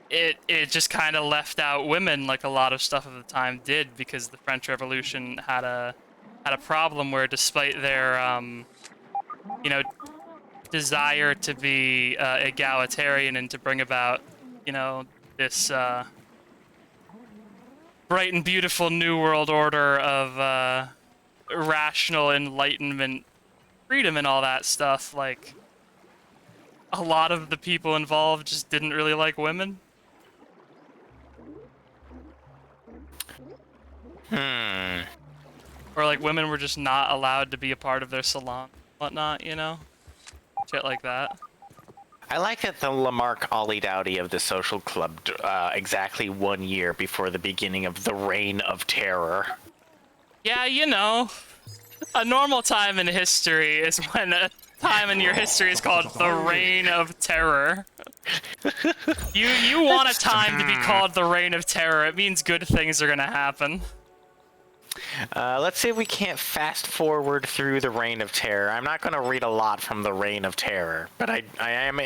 it just kind of left out women, like a lot of stuff of the time did, because the French Revolution had a problem where, despite their you know, desire to be egalitarian and to bring about, you know, this bright and beautiful new world order of rational enlightenment, freedom, and all that stuff, like, a lot of the people involved just didn't really like women. Or, like, women were just not allowed to be a part of their salon, whatnot, you know? Shit like that. I like that the Lamarck Ollie Dowdy of the social club exactly 1 year before the beginning of the Reign of Terror. Yeah, you know, a normal time in history is when a time in your history is called the Reign of Terror. You want a time to be called the Reign of Terror. It means good things are gonna happen. Let's see if we can't fast forward through the Reign of Terror. I'm not going to read a lot from the Reign of Terror, but I'm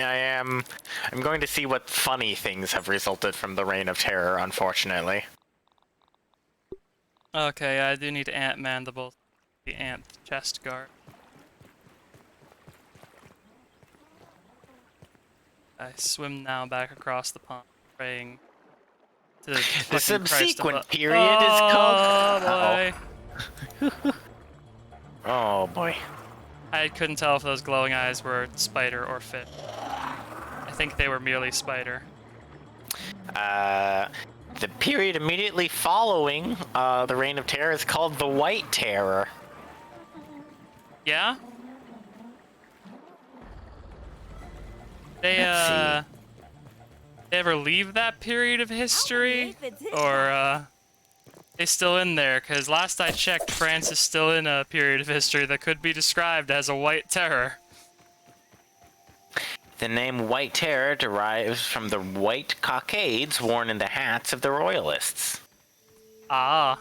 going to see what funny things have resulted from the Reign of Terror, unfortunately. Okay, I do need Ant Mandible, the ant chest guard. I swim now back across the pond, praying to the fucking subsequent Christ period is called... boy. Oh boy. I couldn't tell if those glowing eyes were spider or fish. I think they were merely spider. The period immediately following the Reign of Terror is called the White Terror. Yeah? They, Let's they ever leave that period of history? Or, they still in there? Because last I checked, France is still in a period of history that could be described as a White Terror. The name White Terror derives from the white cockades worn in the hats of the royalists. Ah.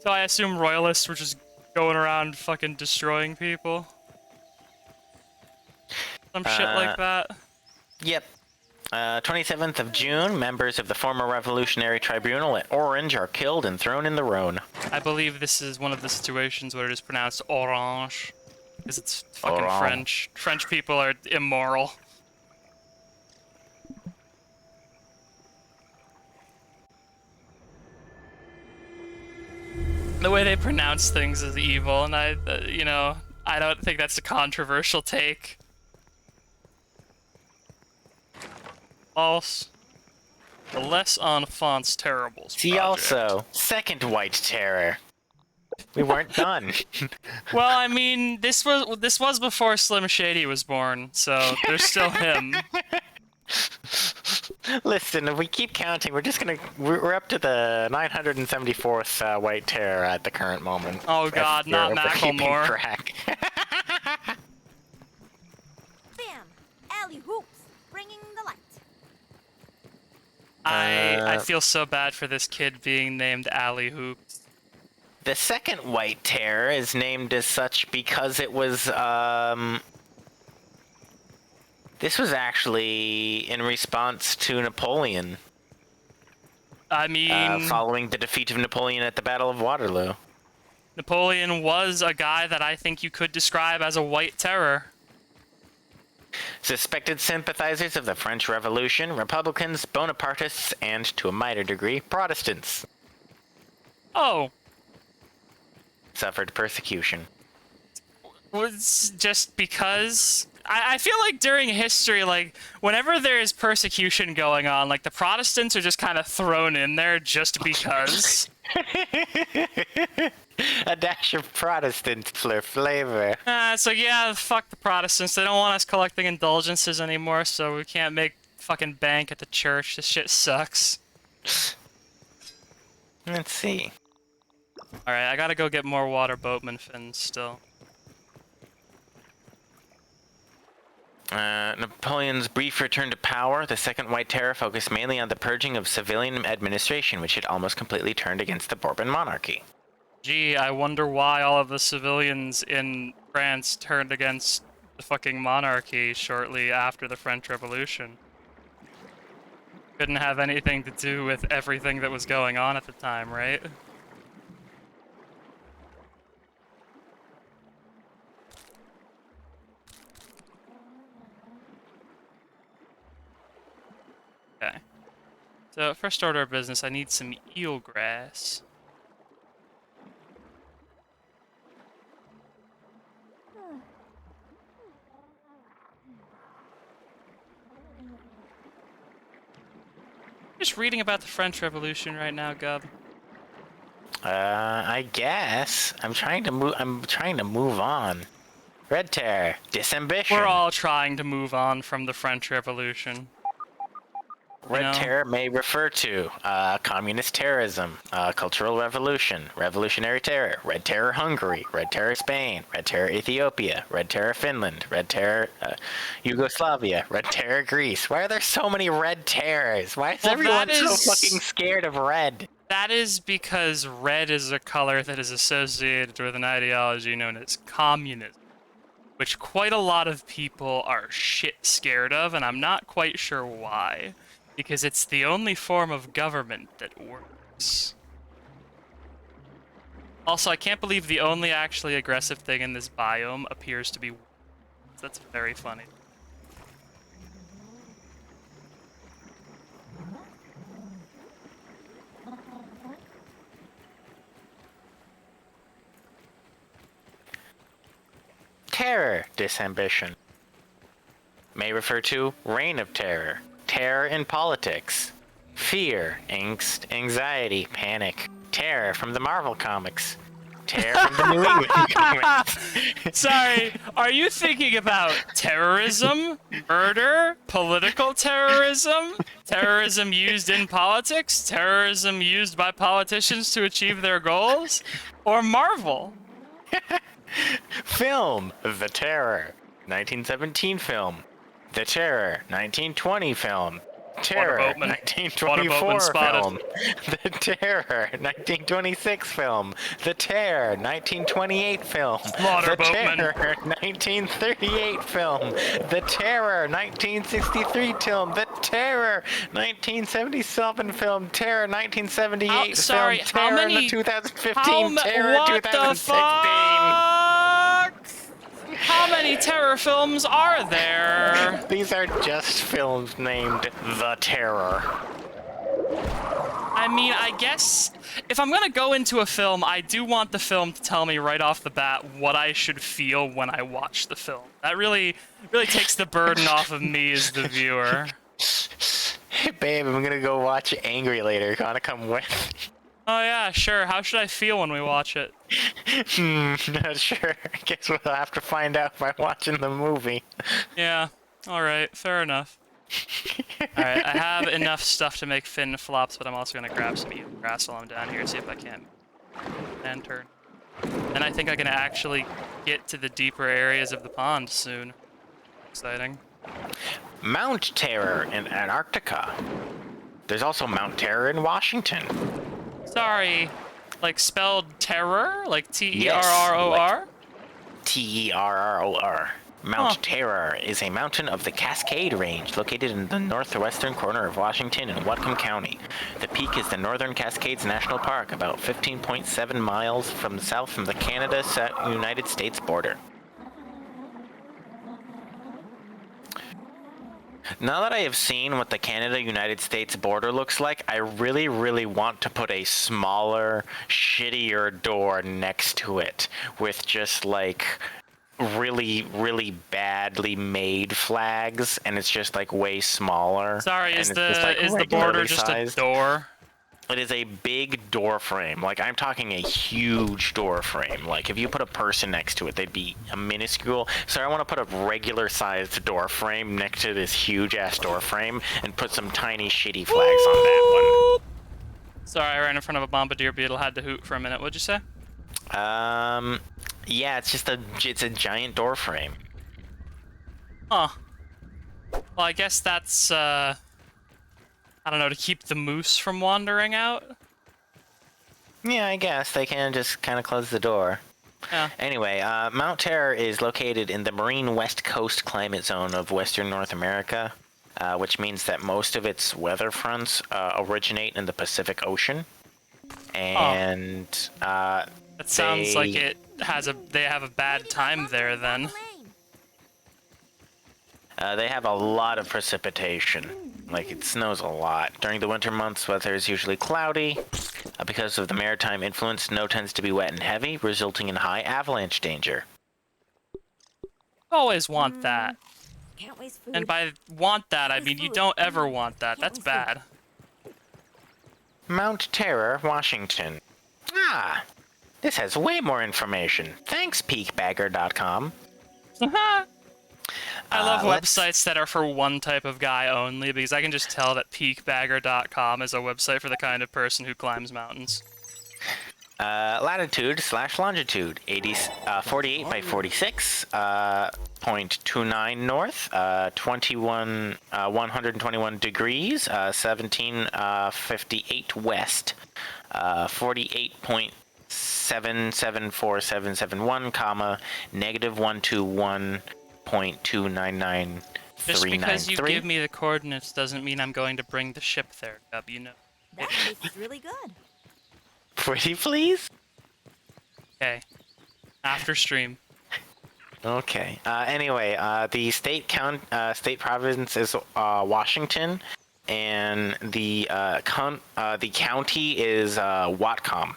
So I assume royalists were just going around fucking destroying people? Some shit like that? Yep. 27th of June, members of the former Revolutionary Tribunal at Orange are killed and thrown in the Rhone. I believe this is one of the situations where it is pronounced orange, because it's fucking Orange. French. French people are immoral. The way they pronounce things is evil, and I don't think that's a controversial take. False. The less enfants terribles. See project. also, Second White Terror. We weren't done. Well, I mean, this was before Slim Shady was born, so there's still him. Listen, if we keep counting, we're up to the 974th White Terror at the current moment. Oh god, not If we're keeping Macklemore. track. Bam! Alley hoops, bringing the light. I feel so bad for this kid being named Alley Hoops. The Second White Terror is named as such because it was, this was actually in response to Napoleon. I mean, Following the defeat of Napoleon at the Battle of Waterloo. Napoleon was a guy that I think you could describe as a white terror. Suspected sympathizers of the French Revolution, Republicans, Bonapartists, and, to a minor degree, Protestants. Oh. Suffered persecution. Was just because... I feel like during history, like, whenever there is persecution going on, like, the Protestants are just kind of thrown in there just because. A dash of Protestant flavor. So yeah, fuck the Protestants. They don't want us collecting indulgences anymore, so we can't make fucking bank at the church. This shit sucks. Let's see. Alright, I gotta go get more water boatman fins still. Napoleon's brief return to power, the Second White Terror focused mainly on the purging of civilian administration, which had almost completely turned against the Bourbon monarchy. Gee, I wonder why all of the civilians in France turned against the fucking monarchy shortly after the French Revolution. Couldn't have anything to do with everything that was going on at the time, right? Okay. So, first order of business, I need some eelgrass. Just reading about the French Revolution right now, Gub. I guess. I'm trying to move on. Red Terror, disambition. We're all trying to move on from the French Revolution. Red Terror may refer to communist terrorism, cultural revolution, revolutionary terror, Red Terror Hungary, Red Terror Spain, Red Terror Ethiopia, Red Terror Finland, Red Terror Yugoslavia, Red Terror Greece. Why are there so many Red Terrors? Why is everyone so fucking scared of red? That is because red is a color that is associated with an ideology known as communism, which quite a lot of people are shit scared of, and I'm not quite sure why. Because it's the only form of government that works. Also, I can't believe the only actually aggressive thing in this biome appears to be wolves. That's very funny. Terror, disambition. May refer to reign of terror. Terror in politics. Fear, angst, anxiety, panic. Terror from the Marvel comics. Terror from the New England comics. Sorry, are you thinking about terrorism, murder, political terrorism, terrorism used in politics, terrorism used by politicians to achieve their goals, or Marvel? Film, The Terror. 1917 film. The Terror, 1920 film. Terror, 1924 film. The Terror, 1926 film. The Terror, 1928 film. The Terror, 1938 film. The Terror, 1963 film. The Terror, 1977 film. Terror, 1978 film. Terror, 2015. Terror, 2016. How many terror films are there? These are just films named The Terror. I mean, I guess if I'm gonna go into a film, I do want the film to tell me right off the bat what I should feel when I watch the film. That really takes the burden off of me as the viewer. Hey babe, I'm gonna go watch Angry later. Wanna come with? Oh yeah, sure. How should I feel when we watch it? Not sure. I guess we'll have to find out by watching the movie. Yeah, alright, fair enough. Alright, I have enough stuff to make fin flops, but I'm also gonna grab some grass while I'm down here, see if I can. And turn. And I think I can actually get to the deeper areas of the pond soon. Exciting. Mount Terror in Antarctica. There's also Mount Terror in Washington. Sorry, like spelled terror? Like T-E-R-R-O-R? T-E-R-R-O-R. Mount Terror is a mountain of the Cascade Range located in the northwestern corner of Washington in Whatcom County. The peak is the Northern Cascades National Park, about 15.7 miles from south from the Canada-United States border. Now that I have seen what the Canada-United States border looks like, I really, really want to put a smaller, shittier door next to it with just like really, really badly made flags, and it's just like way smaller. Sorry, is the border just a door? It is a big door frame. Like, I'm talking a huge door frame. Like, if you put a person next to it, they'd be a minuscule. So I want to put a regular-sized door frame next to this huge-ass door frame and put some tiny shitty flags on that one. Sorry, I ran in front of a bombardier beetle, had to hoot for a minute. What'd you say? Yeah, it's a giant door frame. Huh. Well, I guess that's, I don't know, to keep the moose from wandering out? Yeah, I guess they can just kind of close the door. Yeah. Anyway, Mount Terror is located in the marine west coast climate zone of Western North America, which means that most of its weather fronts originate in the Pacific Ocean. And that sounds like they have a bad time there then. They have a lot of precipitation. Like, it snows a lot. During the winter months, weather is usually cloudy. Because of the maritime influence, snow tends to be wet and heavy, resulting in high avalanche danger. Always want that. Can't waste food. And by want that, I mean you don't ever want that. That's bad. Mount Terror, Washington. Ah, this has way more information. Thanks, peakbagger.com. I love websites that are for one type of guy only, because I can just tell that peakbagger.com is a website for the kind of person who climbs mountains. Latitude/longitude, 48 by 46, 0.29 north, 121 degrees, 1758 west, 48.774771, comma, -121.299. Just because you give me the coordinates doesn't mean I'm going to bring the ship there, Gub, you know. That tastes really good. Pretty please? Okay. After stream. Okay. Anyway, the state province is Washington, and the county is Whatcom.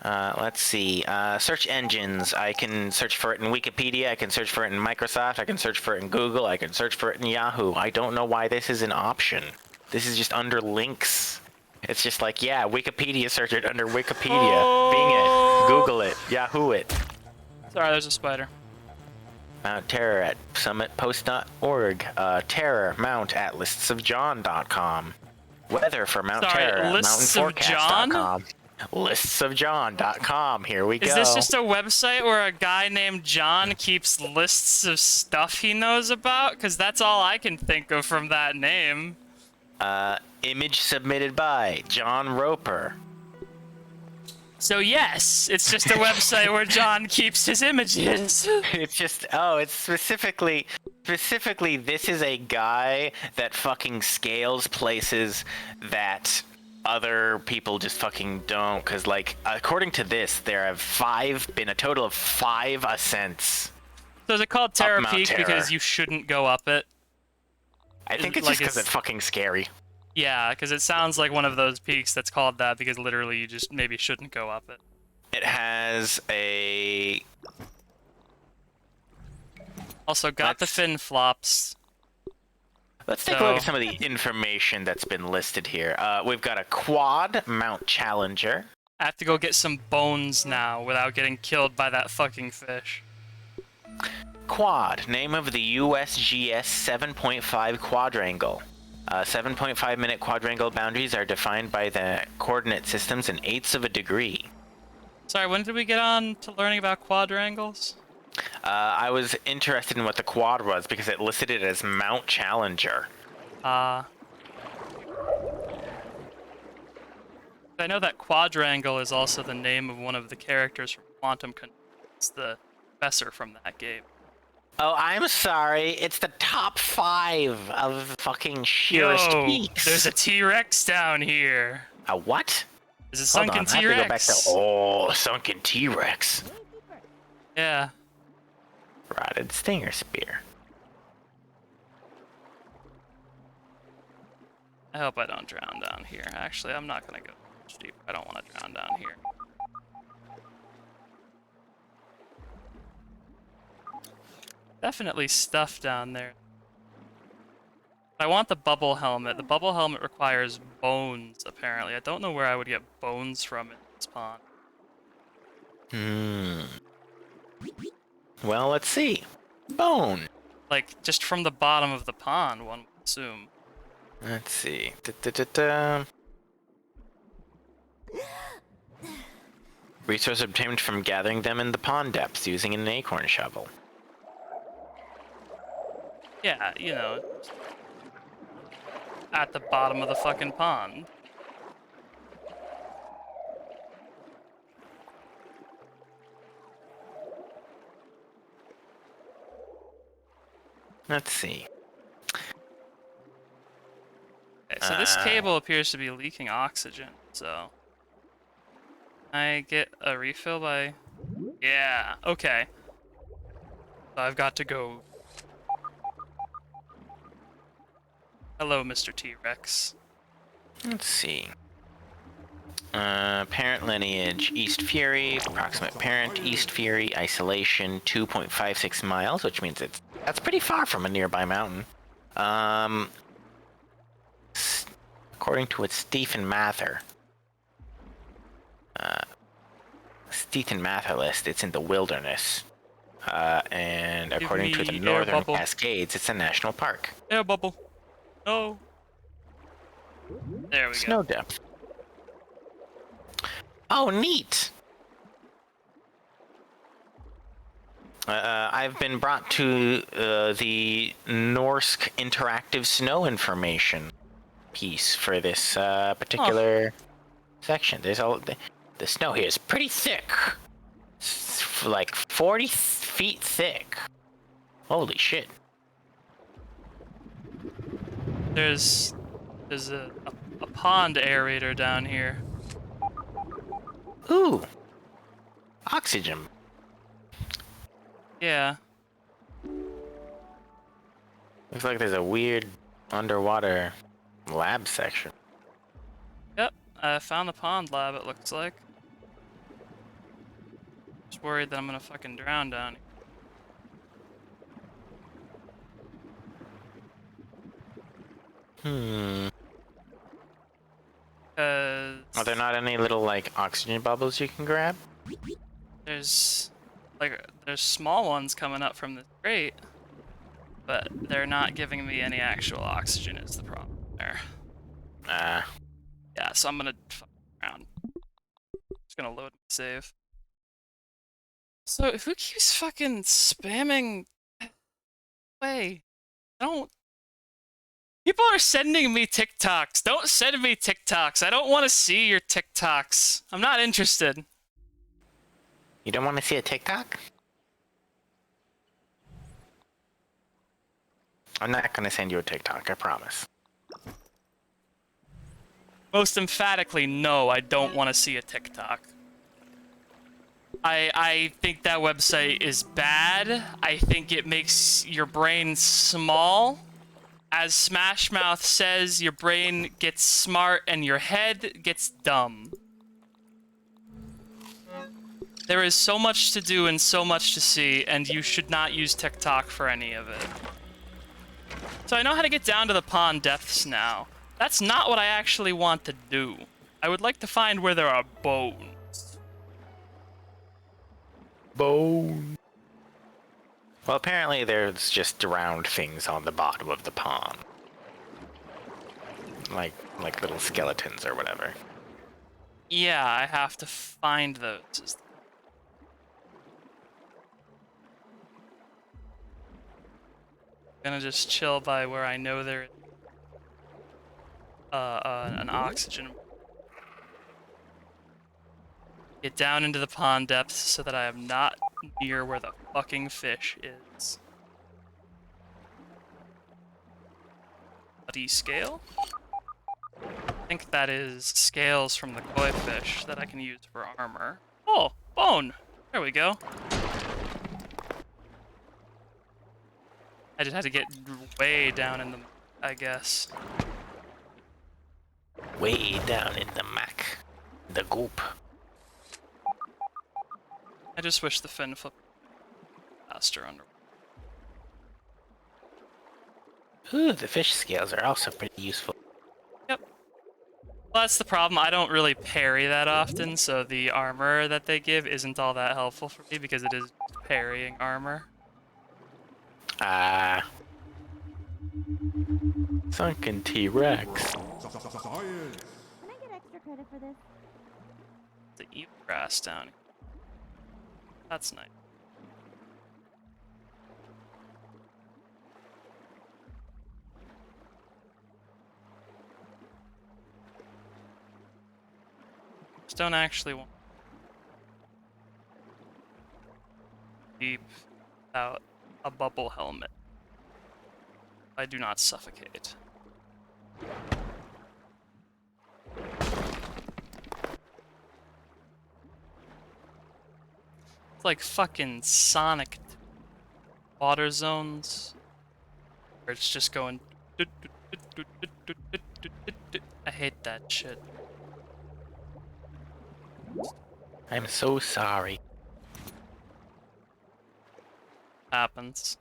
Let's see. Search engines. I can search for it in Wikipedia. I can search for it in Microsoft. I can search for it in Google. I can search for it in Yahoo. I don't know why this is an option. This is just under links. It's just like, yeah, Wikipedia, search it under Wikipedia. Bing it. Google it. Yahoo it. Sorry, there's a spider. Mount Terror at summitpost.org. Terror Mount at listsofjohn.com. Weather for Mount Terror at mountainforecast.com. Listsofjohn.com. Here we go. Is this just a website where a guy named John keeps lists of stuff he knows about? Because that's all I can think of from that name. Image submitted by John Roper. So yes, it's just a website where John keeps his images. It's just, it's specifically, this is a guy that fucking scales places that other people just fucking don't, because, like, according to this, there have been a total of 5 ascents. So is it called Terror Peak because you shouldn't go up it? I think it's just because it's fucking scary. Yeah, because it sounds like one of those peaks that's called that because literally you just maybe shouldn't go up it. It has a... Also got the fin flops. Let's take a look at some of the information that's been listed here. We've got a quad Mount Challenger. I have to go get some bones now without getting killed by that fucking fish. Quad, name of the USGS 7.5 quadrangle. 7.5-minute quadrangle boundaries are defined by the coordinate systems in eighths of a degree. Sorry, when did we get on to learning about quadrangles? I was interested in what the quad was because it listed it as Mount Challenger. I know that quadrangle is also the name of one of the characters from Quantum Control. It's the professor from that game. Oh, I'm sorry. It's the top 5 of fucking sheerest peaks. There's a T-Rex down here. A what? There's a sunken T-Rex. I have to go back to sunken T-Rex. Yeah. Rotted stinger spear. I hope I don't drown down here. Actually, I'm not gonna go deep. I don't want to drown down here. Definitely stuff down there. I want the bubble helmet. The bubble helmet requires bones, apparently. I don't know where I would get bones from in this pond. Well, let's see. Bone. Like, just from the bottom of the pond, one would assume. Let's see. Da-da-da-da. Resource obtained from gathering them in the pond depths using an acorn shovel. Yeah, you know, at the bottom of the fucking pond. Let's see. Okay, so this cable appears to be leaking oxygen, so... I get a refill by... Yeah, okay. So I've got to go... Hello, Mr. T-Rex. Let's see. Parent lineage, East Fury. Approximate parent, East Fury. Isolation, 2.56 miles, which means that's pretty far from a nearby mountain. According to its Stephen Mather list, it's in the wilderness. And according to the Northern Cascades, it's a national park. Air bubble. No. There we go. Snow depth. Oh, neat! I've been brought to the Norsk interactive snow information piece for this particular section. There's the snow here is pretty thick. It's like 40 feet thick. Holy shit. There's a pond aerator down here. Ooh. Oxygen. Yeah. Looks like there's a weird underwater lab section. Yep, I found the pond lab, it looks like. Just worried that I'm gonna fucking drown down here. Are there not any little, like, oxygen bubbles you can grab? There's small ones coming up from the grate, but they're not giving me any actual oxygen is the problem there. Yeah, so I'm gonna fuck around. Just gonna load my save. So who keeps fucking spamming? Wait, don't. People are sending me TikToks. Don't send me TikToks. I don't want to see your TikToks. I'm not interested. You don't want to see a TikTok? I'm not gonna send you a TikTok, I promise. Most emphatically, no, I don't want to see a TikTok. I think that website is bad. I think it makes your brain small. As Smash Mouth says, your brain gets smart and your head gets dumb. There is so much to do and so much to see, and you should not use TikTok for any of it. So I know how to get down to the pond depths now. That's not what I actually want to do. I would like to find where there are bones. Bone. Well, apparently there's just drowned things on the bottom of the pond. Like little skeletons or whatever. Yeah, I have to find those. Gonna just chill by where I know there is an oxygen. Get down into the pond depths so that I am not near where the fucking fish is. Bloody scale? I think that is scales from the koi fish that I can use for armor. Oh, bone! There we go. I just had to get way down in the, I guess. Way down in the muck. The goop. I just wish the fin flip faster under. Ooh, the fish scales are also pretty useful. Yep. Well, that's the problem. I don't really parry that often, so the armor that they give isn't all that helpful for me because it is parrying armor. Ah. Sunken T-Rex. Can I get extra credit for this? The evil grass down here. That's nice. Just don't actually want deep without a bubble helmet. I do not suffocate. It's like fucking Sonic water zones where it's just going. I hate that shit. I'm so sorry. Happens.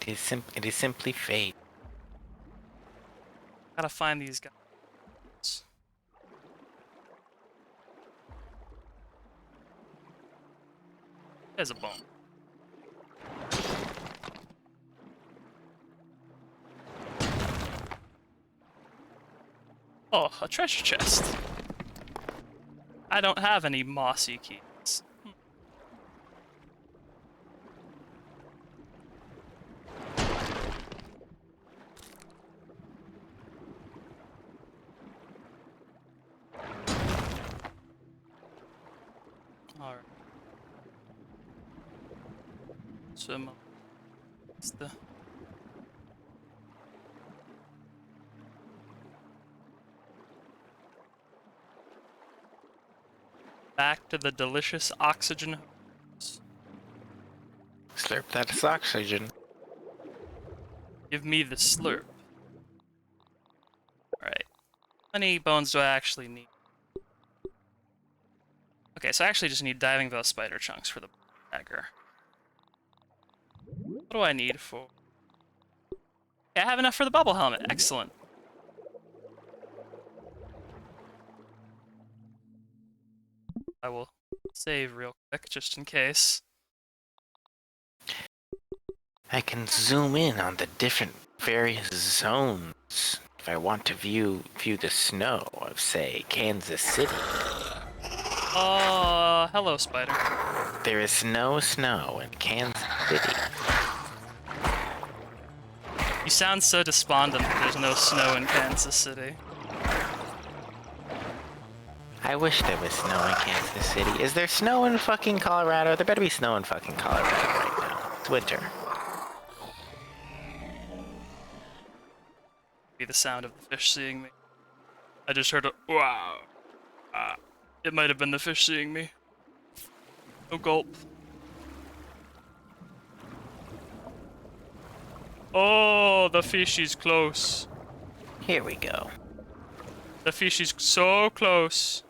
It is simply fate. Gotta find these guys. There's a bone. Oh, a treasure chest. I don't have any mossy keys. Alright. Swim up. What's the... Back to the delicious oxygen hose. Slurp that oxygen. Give me the slurp. Alright. How many bones do I actually need? Okay, so I actually just need diving bell spider chunks for the dagger. What do I need for... Okay, I have enough for the bubble helmet. Excellent. I will save real quick, just in case. I can zoom in on the different various zones if I want to view the snow of, say, Kansas City. Oh, hello, spider. There is no snow in Kansas City. You sound so despondent that there's no snow in Kansas City. I wish there was snow in Kansas City. Is there snow in fucking Colorado? There better be snow in fucking Colorado right now. It's winter. Be the sound of the fish seeing me. I just heard a wow. It might have been the fish seeing me. No gulp. Oh, the fish is close. Here we go. The fish is so close.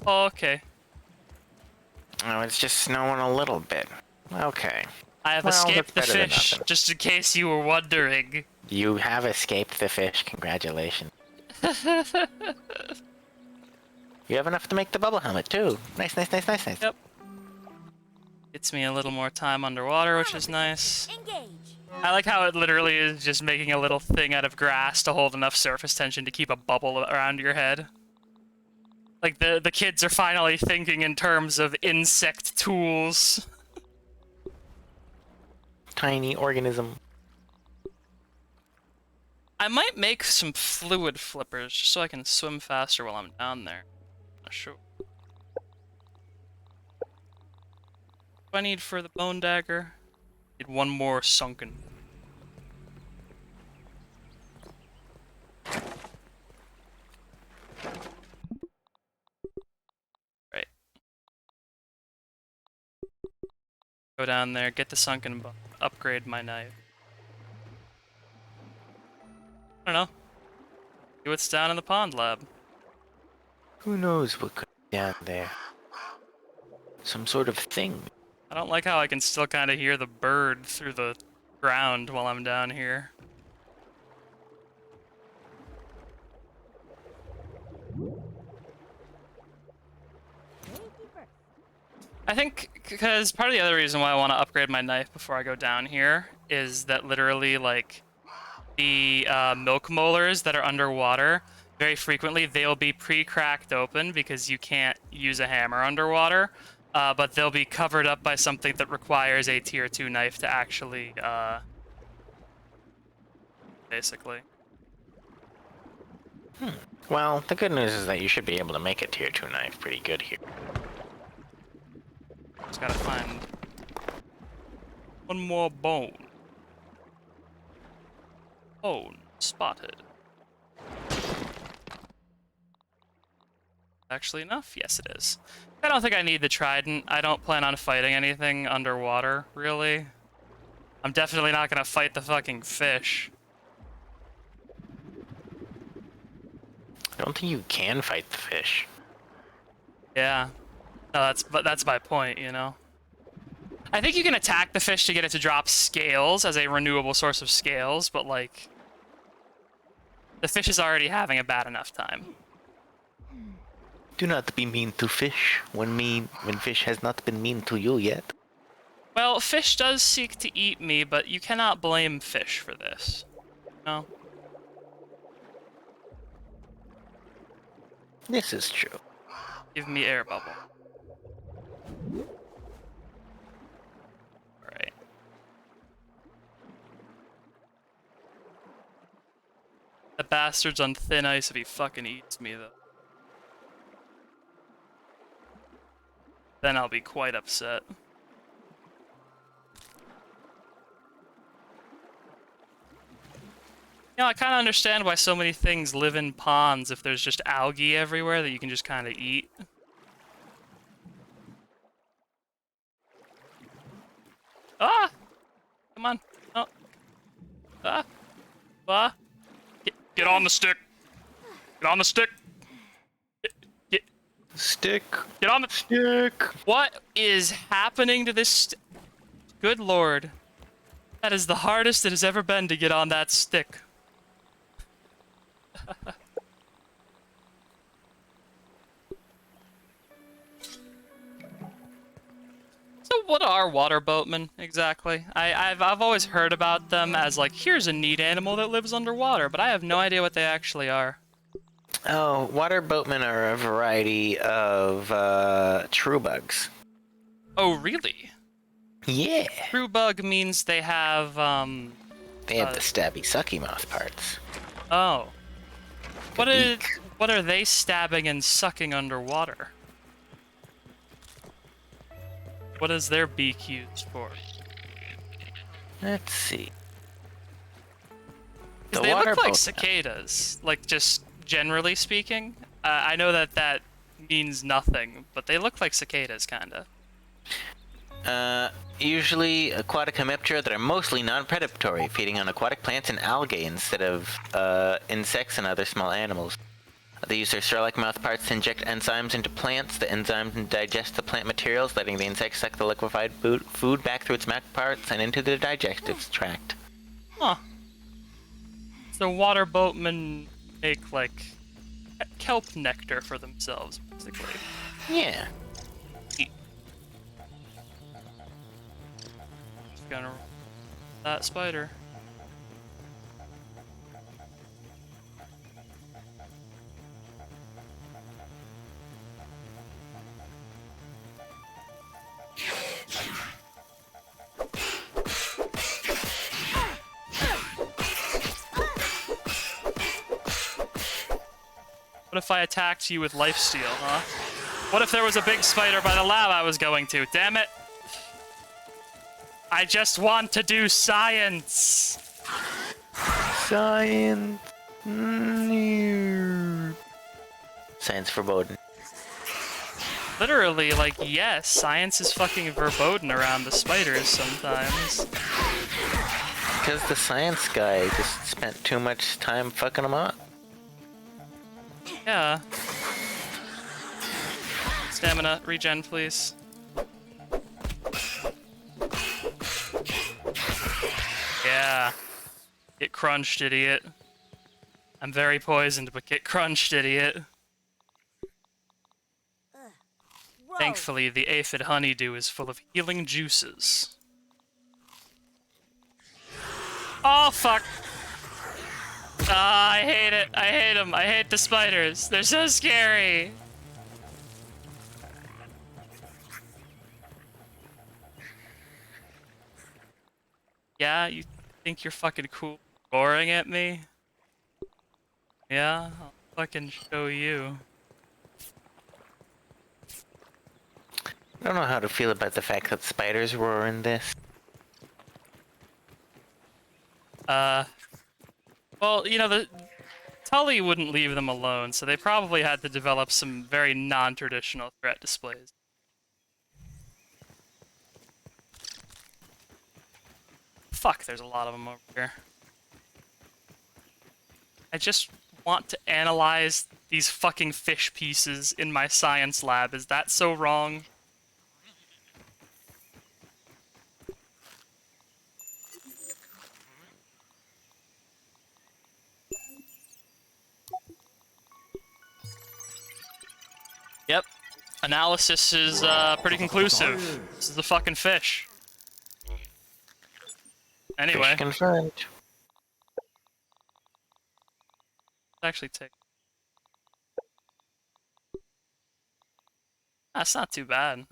Okay. Oh, it's just snowing a little bit. Okay. I have Well, escaped the that's better than fish, nothing. just in case you were wondering. You have escaped the fish. Congratulations. You have enough to make the bubble helmet, too. Nice, nice, nice, nice, nice. Yep. Gets me a little more time underwater, which is nice. Engage. I like how it literally is just making a little thing out of grass to hold enough surface tension to keep a bubble around your head. Like, the kids are finally thinking in terms of insect tools. Tiny organism. I might make some fluid flippers just so I can swim faster while I'm down there. Not sure. What do I need for the bone dagger? Need one more sunken. Right. Go down there, get the sunken bone, upgrade my knife. I don't know. See what's down in the pond lab. Who knows what could be down there? Some sort of thing. I don't like how I can still kind of hear the bird through the ground while I'm down here. I think because part of the other reason why I want to upgrade my knife before I go down here is that literally, like, the milk molars that are underwater, very frequently they'll be pre-cracked open because you can't use a hammer underwater, but they'll be covered up by something that requires a tier 2 knife to actually, basically. Well, the good news is that you should be able to make a tier 2 knife pretty good here. Just gotta find one more bone. Bone spotted. Actually enough? Yes, it is. I don't think I need the trident. I don't plan on fighting anything underwater, really. I'm definitely not gonna fight the fucking fish. I don't think you can fight the fish. Yeah. No, that's my point, you know? I think you can attack the fish to get it to drop scales as a renewable source of scales, but, like, the fish is already having a bad enough time. Do not be mean to fish when fish has not been mean to you yet. Well, fish does seek to eat me, but you cannot blame fish for this. No? This is true. Give me air bubble. Alright. The bastard's on thin ice if he fucking eats me, though. Then I'll be quite upset. You know, I kind of understand why so many things live in ponds if there's just algae everywhere that you can just kind of eat. Ah! Come on. Oh. Ah. Ah. Get on the stick. Get on the stick. Stick. Get on the stick. What is happening to this? Good lord. That is the hardest it has ever been to get on that stick. So what are water boatmen exactly? I've always heard about them as, like, here's a neat animal that lives underwater, but I have no idea what they actually are. Oh, water boatmen are a variety of true bugs. Oh, really? Yeah. True bug means they have They have the stabby sucky mouth parts. Oh. What beak. what are they stabbing and sucking underwater? What is their beak used for? Let's see. 'Cause they look like cicadas, like, just generally speaking. I know that that means nothing, but they look like cicadas, kinda. Usually aquatic hemiptera that are mostly non-predatory, feeding on aquatic plants and algae instead of insects and other small animals. They use their straw-like mouth parts to inject enzymes into plants. The enzymes digest the plant materials, letting the insect suck the liquefied food back through its mouth parts and into the digestive tract. Huh. So water boatmen make, like, kelp nectar for themselves, basically. Yeah. Just gonna... that spider. What if I attacked you with lifesteal, huh? What if there was a big spider by the lab I was going to? Damn it! I just want to do science! Science. Science verboten. Literally, like, yes, science is fucking verboten around the spiders sometimes. Because the science guy just spent too much time fucking them up. Yeah. Stamina, regen, please. Yeah. Get crunched, idiot. I'm very poisoned, but get crunched, idiot. Thankfully, the aphid honeydew is full of healing juices. Oh, fuck! Ah, I hate it. I hate them. I hate the spiders. They're so scary. Yeah, you think you're fucking cool roaring at me? Yeah, I'll fucking show you. I don't know how to feel about the fact that spiders roar in this. Well, you know, the Tully wouldn't leave them alone, so they probably had to develop some very non-traditional threat displays. Fuck, there's a lot of them over here. I just want to analyze these fucking fish pieces in my science lab. Is that so wrong? Yep. Analysis is pretty conclusive. This is the fucking fish. Anyway. Fish confirmed. Let's actually take... That's not too bad.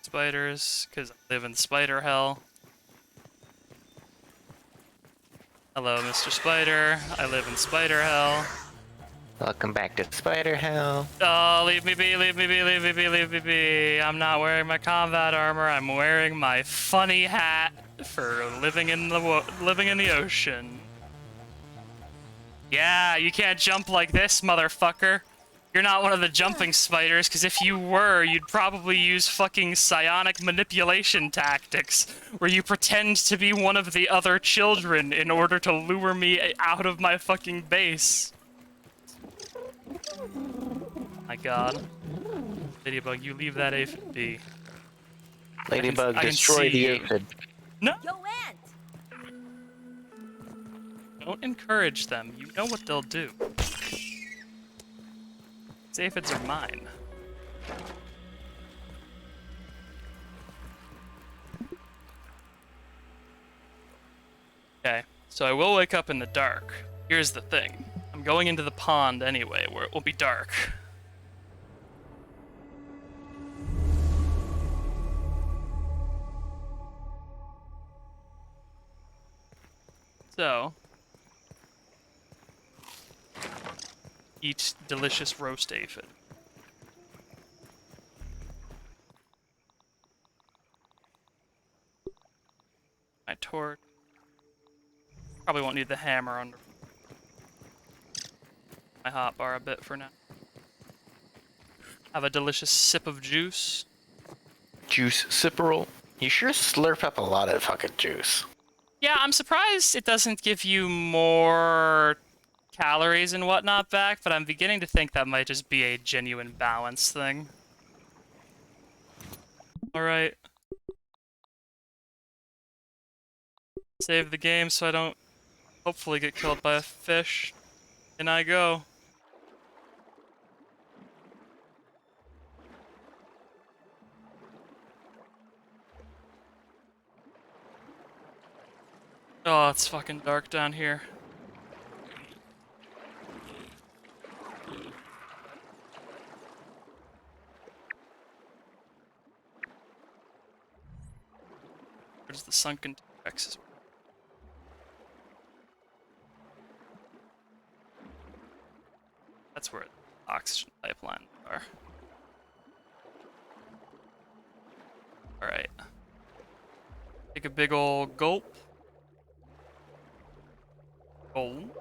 Spiders, because I live in spider hell. Hello, Mr. Spider. I live in spider hell. Welcome back to Spider Hell. Oh, leave me be, leave me be, leave me be, leave me be. I'm not wearing my combat armor. I'm wearing my funny hat for living in the ocean. Yeah, you can't jump like this, motherfucker. You're not one of the jumping spiders, because if you were, you'd probably use fucking psionic manipulation tactics, where you pretend to be one of the other children in order to lure me out of my fucking base. My god. Ladybug, you leave that aphid be. Ladybug, I can destroy see the you. aphid. No! Yo, Ant! Don't encourage them. You know what they'll do. These aphids are mine. Okay, so I will wake up in the dark. Here's the thing. I'm going into the pond anyway, where it will be dark. So, eat delicious roast aphid. My torch. Probably won't need the hammer under my hotbar a bit for now. Have a delicious sip of juice. Juice sipperl. You sure slurp up a lot of fucking juice. Yeah, I'm surprised it doesn't give you more calories and whatnot back, but I'm beginning to think that might just be a genuine balance thing. Alright. Save the game so I don't hopefully get killed by a fish. And I go. Oh, it's fucking dark down here. Where's the sunken T-Rex? That's where the oxygen pipelines are. Alright. Take a big ol' gulp. Gulp.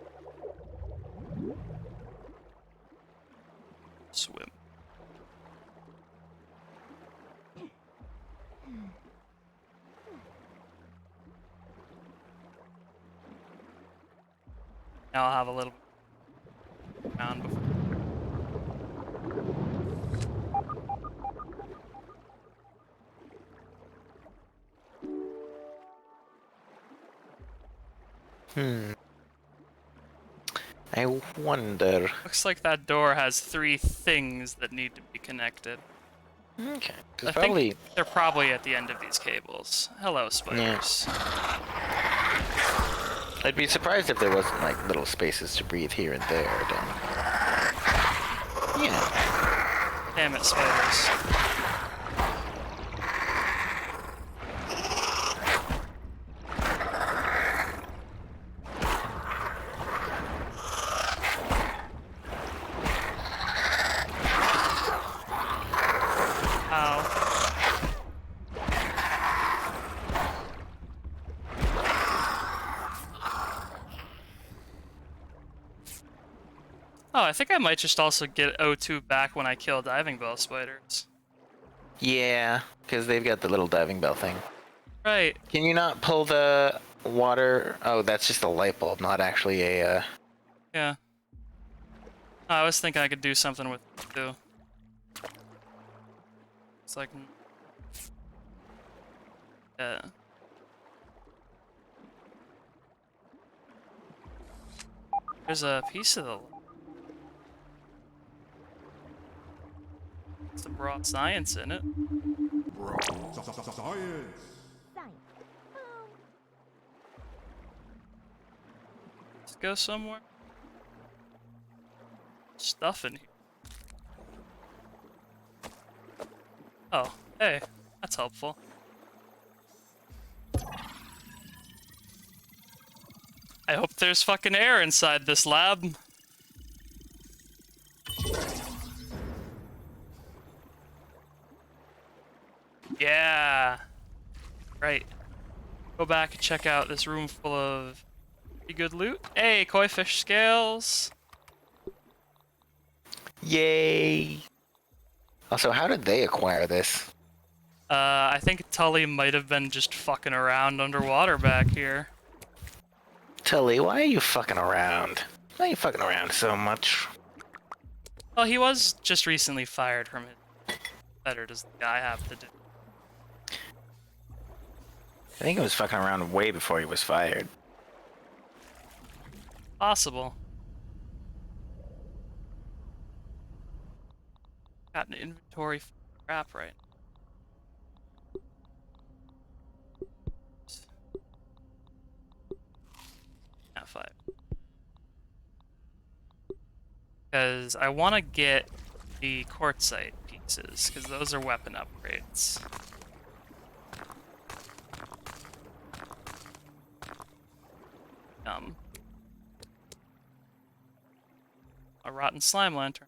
Swim. Now I'll have a little around before. I wonder. Looks like that door has 3 things that need to be connected. Okay. I think they're probably at the end of these cables. Hello, spiders. I'd be surprised if there wasn't like little spaces to breathe here and there. Yeah. Damn it, spiders. Oh, I think I might just also get O2 back when I kill diving bell spiders. Yeah, because they've got the little diving bell thing. Right. Can you not pull the water? Oh, that's just a light bulb, not actually a... Yeah. Oh, I was thinking I could do something with it, too. It's like... Yeah. There's a piece of the... Some raw science in it. Science. Let's go somewhere. Stuff in here. Oh, hey, that's helpful. I hope there's fucking air inside this lab. Yeah. Right. Go back and check out this room full of pretty good loot. Hey, koi fish scales. Yay! Also, how did they acquire this? I think Tully might have been just fucking around underwater back here. Tully, why are you fucking around? Why are you fucking around so much? Well, he was just recently fired from it. Better does the guy have to do? I think he was fucking around way before he was fired. Possible. Got an inventory for crap right now. 5. Because I want to get the quartzite pieces, because those are weapon upgrades. A rotten slime lantern.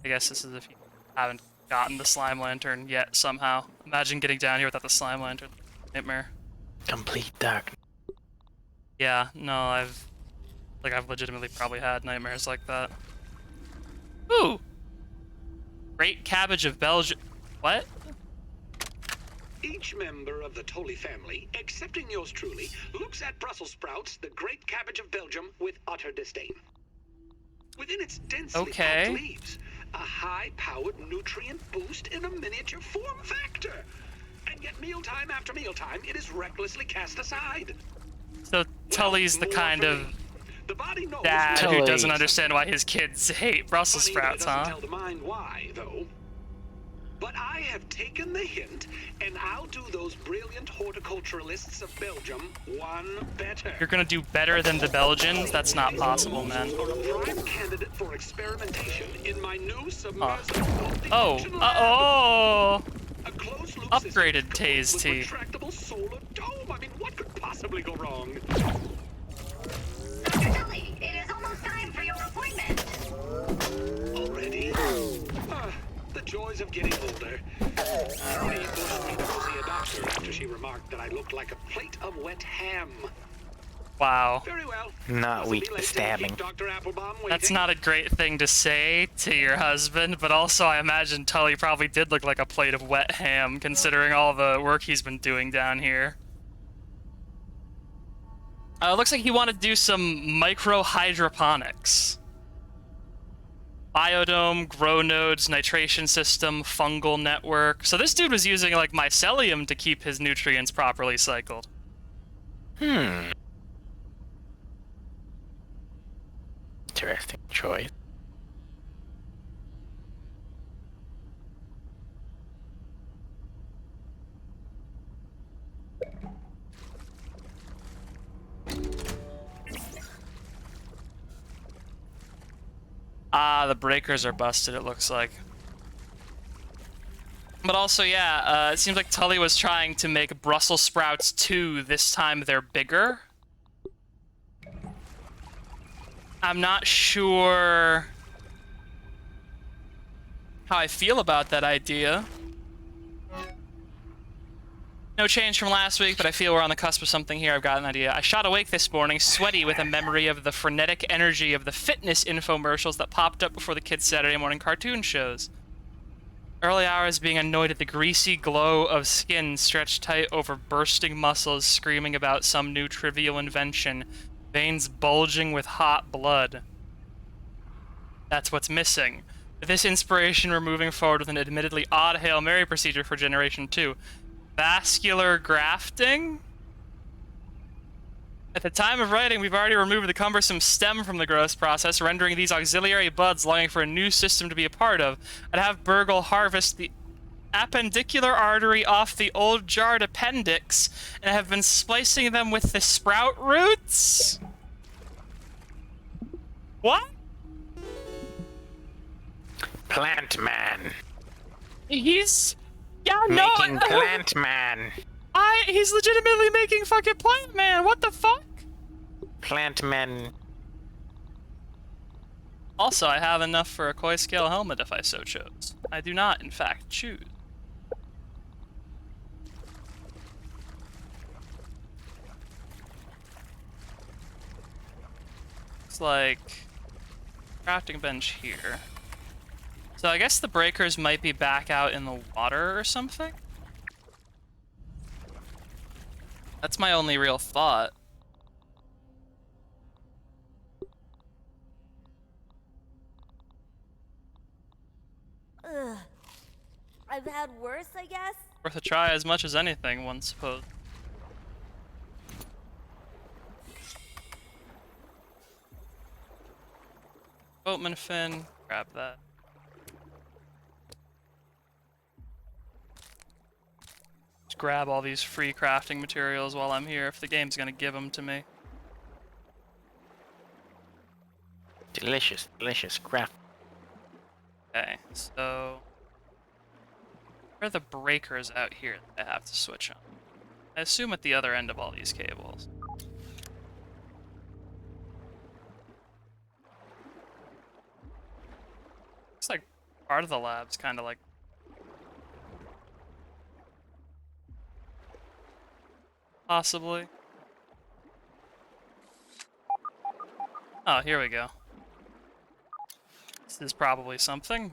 I guess this is if you haven't gotten the slime lantern yet somehow. Imagine getting down here without the slime lantern. Nightmare. Complete dark. Yeah, no, I've legitimately probably had nightmares like that. Ooh! Great cabbage of Belgium. What? Each member of the Tolley family, excepting yours truly, looks at Brussels sprouts, the great cabbage of Belgium, with utter disdain. Within its densely packed leaves, a high-powered nutrient boost in a miniature form factor. And yet mealtime after mealtime, it is recklessly cast aside. So Tully's the kind of dad who doesn't understand why his kids hate Brussels sprouts, huh? Tell the mind why, though. But I have taken the hint, and I'll do those brilliant horticulturalists of Belgium one better. You're gonna do better than the Belgians? That's not possible, man. Are a prime candidate for experimentation in my new submersible a closed-loop upgraded Taze T. Retractable solar dome. I mean, what could possibly go wrong? Dr. Tully, it is almost time for your appointment. Already? The joys of getting older. Tony pushed me to go see a doctor after she remarked that I looked like a plate of wet ham. Wow. Very well. Not weak to stabbing. That's not a great thing to say to your husband, but also I imagine Tully probably did look like a plate of wet ham, considering all the work he's been doing down here. Looks like he wanted to do some micro hydroponics. Biodome, grow nodes, nitration system, fungal network. So this dude was using like mycelium to keep his nutrients properly cycled. Interesting choice. Ah, the breakers are busted, it looks like. But also, yeah, it seems like Tully was trying to make Brussels sprouts 2, this time they're bigger. I'm not sure how I feel about that idea. No change from last week, but I feel we're on the cusp of something here. I've got an idea. I shot awake this morning, sweaty with a memory of the frenetic energy of the fitness infomercials that popped up before the kids' Saturday morning cartoon shows. Early hours being annoyed at the greasy glow of skin stretched tight over bursting muscles, screaming about some new trivial invention, veins bulging with hot blood. That's what's missing. With this inspiration, we're moving forward with an admittedly odd Hail Mary procedure for Generation 2. Vascular grafting? At the time of writing, we've already removed the cumbersome stem from the growth process, rendering these auxiliary buds longing for a new system to be a part of. I'd have Burgle harvest the appendicular artery off the old jarred appendix, and have been splicing them with the sprout roots? What? Plant man. He's... Yeah, no... Making plant man. He's legitimately making fucking Plant Man, what the fuck? Plant man. Also, I have enough for a koi scale helmet if I so chose. I do not, in fact, choose. It's like... crafting bench here. So I guess the breakers might be back out in the water or something? That's my only real thought. Ugh. I've had worse, I guess. Worth a try as much as anything, one suppose. Boatman fin, grab that. Just grab all these free crafting materials while I'm here if the game's gonna give them to me. Delicious, delicious craft. Okay, so... where are the breakers out here that I have to switch on? I assume at the other end of all these cables. Looks like part of the lab's kind of like... possibly. Oh, here we go. This is probably something.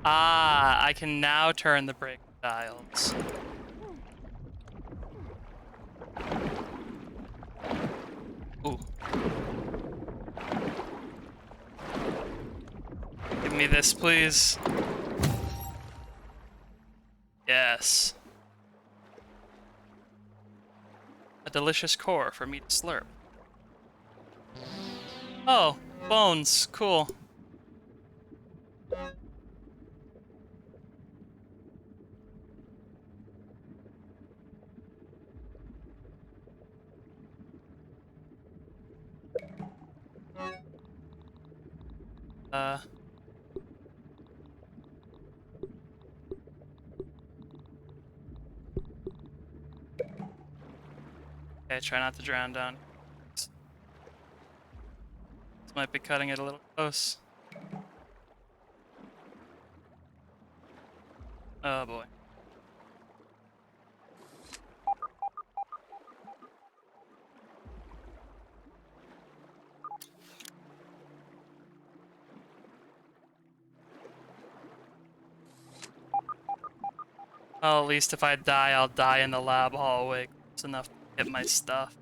Ah, I can now turn the brake dials. Ooh. Give me this, please. Yes. A delicious core for me to slurp. Oh, bones. Cool. Okay, try not to drown down. This might be cutting it a little close. Oh boy. Well, at least if I die, I'll die in the lab hallway. It's enough to get my stuff.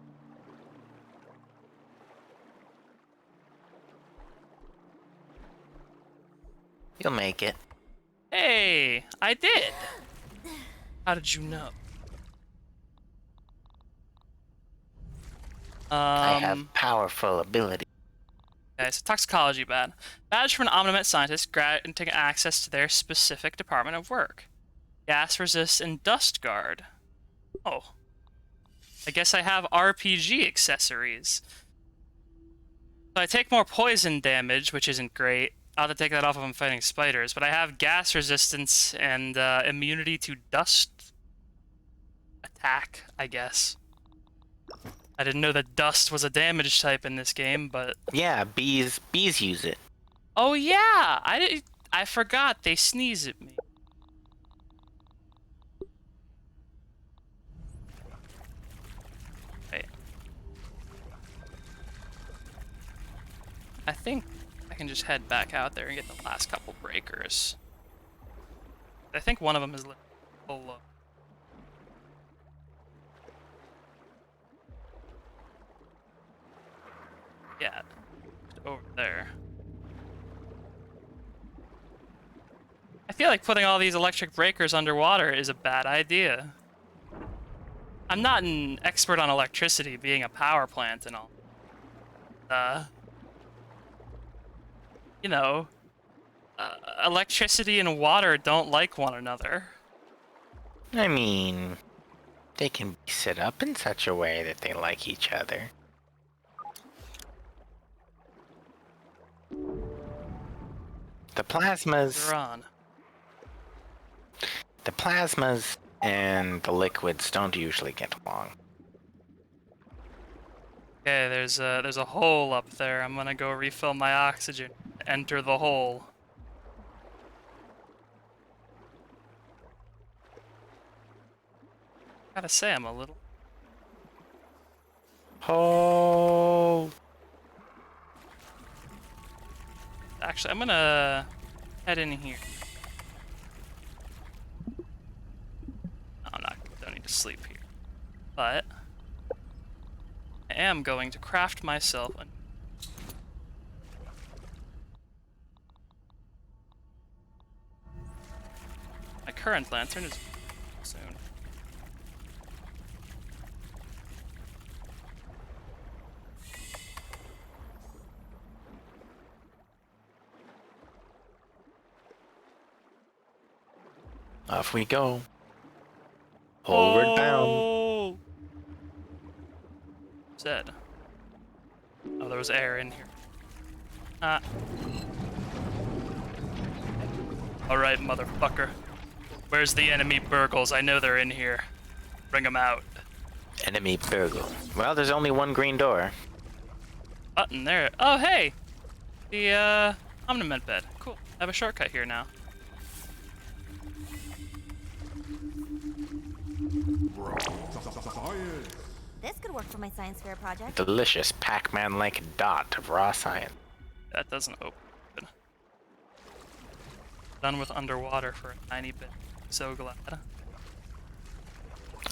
You'll make it. Hey, I did. How did you know? I have powerful ability. Okay, so toxicology bad. Badge from an omniment scientist granting access to their specific department of work. Gas resist and dust guard. Oh. I guess I have RPG accessories. So I take more poison damage, which isn't great. I'll have to take that off if I'm fighting spiders, but I have gas resistance and immunity to dust attack, I guess. I didn't know that dust was a damage type in this game, but... Yeah, bees use it. Oh yeah! I forgot, they sneeze at me. Wait. I think I can just head back out there and get the last couple breakers. I think one of them is full low. Yeah, over there. I feel like putting all these electric breakers underwater is a bad idea. I'm not an expert on electricity, being a power plant and all. You know, electricity and water don't like one another. I mean, they can be set up in such a way that they like each other. The plasmas... They're on. The plasmas and the liquids don't usually get along. Okay, there's a hole up there. I'm gonna go refill my oxygen. Enter the hole. Gotta say, I'm a little... Oh. Actually, I'm gonna head in here. Don't need to sleep here. But I am going to craft myself a... My current lantern is soon. Off we go. Homeward bound. Oh! Said. Oh, there was air in here. Alright, motherfucker. Where's the enemy burgles? I know they're in here. Bring them out. Enemy burgle. Well, there's only one green door. Button there. Oh, hey! The, Omniment bed. Cool. I have a shortcut here now. This could work for my science fair project. Delicious Pac-Man-like dot of raw science. That doesn't open. Done with underwater for a tiny bit. So glad.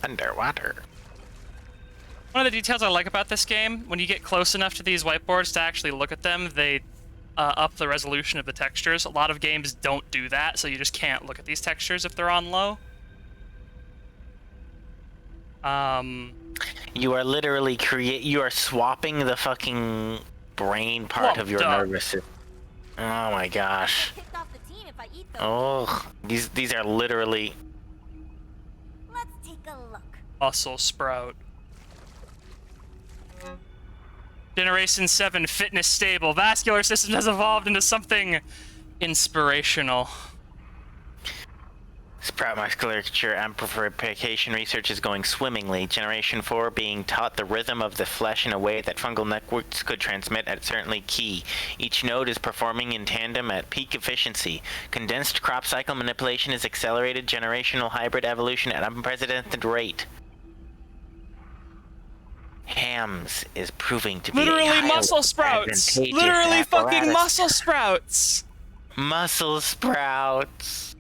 Underwater. One of the details I like about this game, when you get close enough to these whiteboards to actually look at them, they up the resolution of the textures. A lot of games don't do that, so you just can't look at these textures if they're on low. You are literally you are swapping the fucking brain part of your nervous system. Oh my gosh. Oh, these are literally... Let's take a look. Muscle sprout. Generation 7 fitness stable. Vascular system has evolved into something inspirational. Sprout musculature amplification research is going swimmingly. Generation 4 being taught the rhythm of the flesh in a way that fungal networks could transmit at certainly key. Each node is performing in tandem at peak efficiency. Condensed crop cycle manipulation is accelerated generational hybrid evolution at unprecedented rate. Hams is proving to be literally muscle sprouts. Literally fucking muscle sprouts. Muscle sprouts.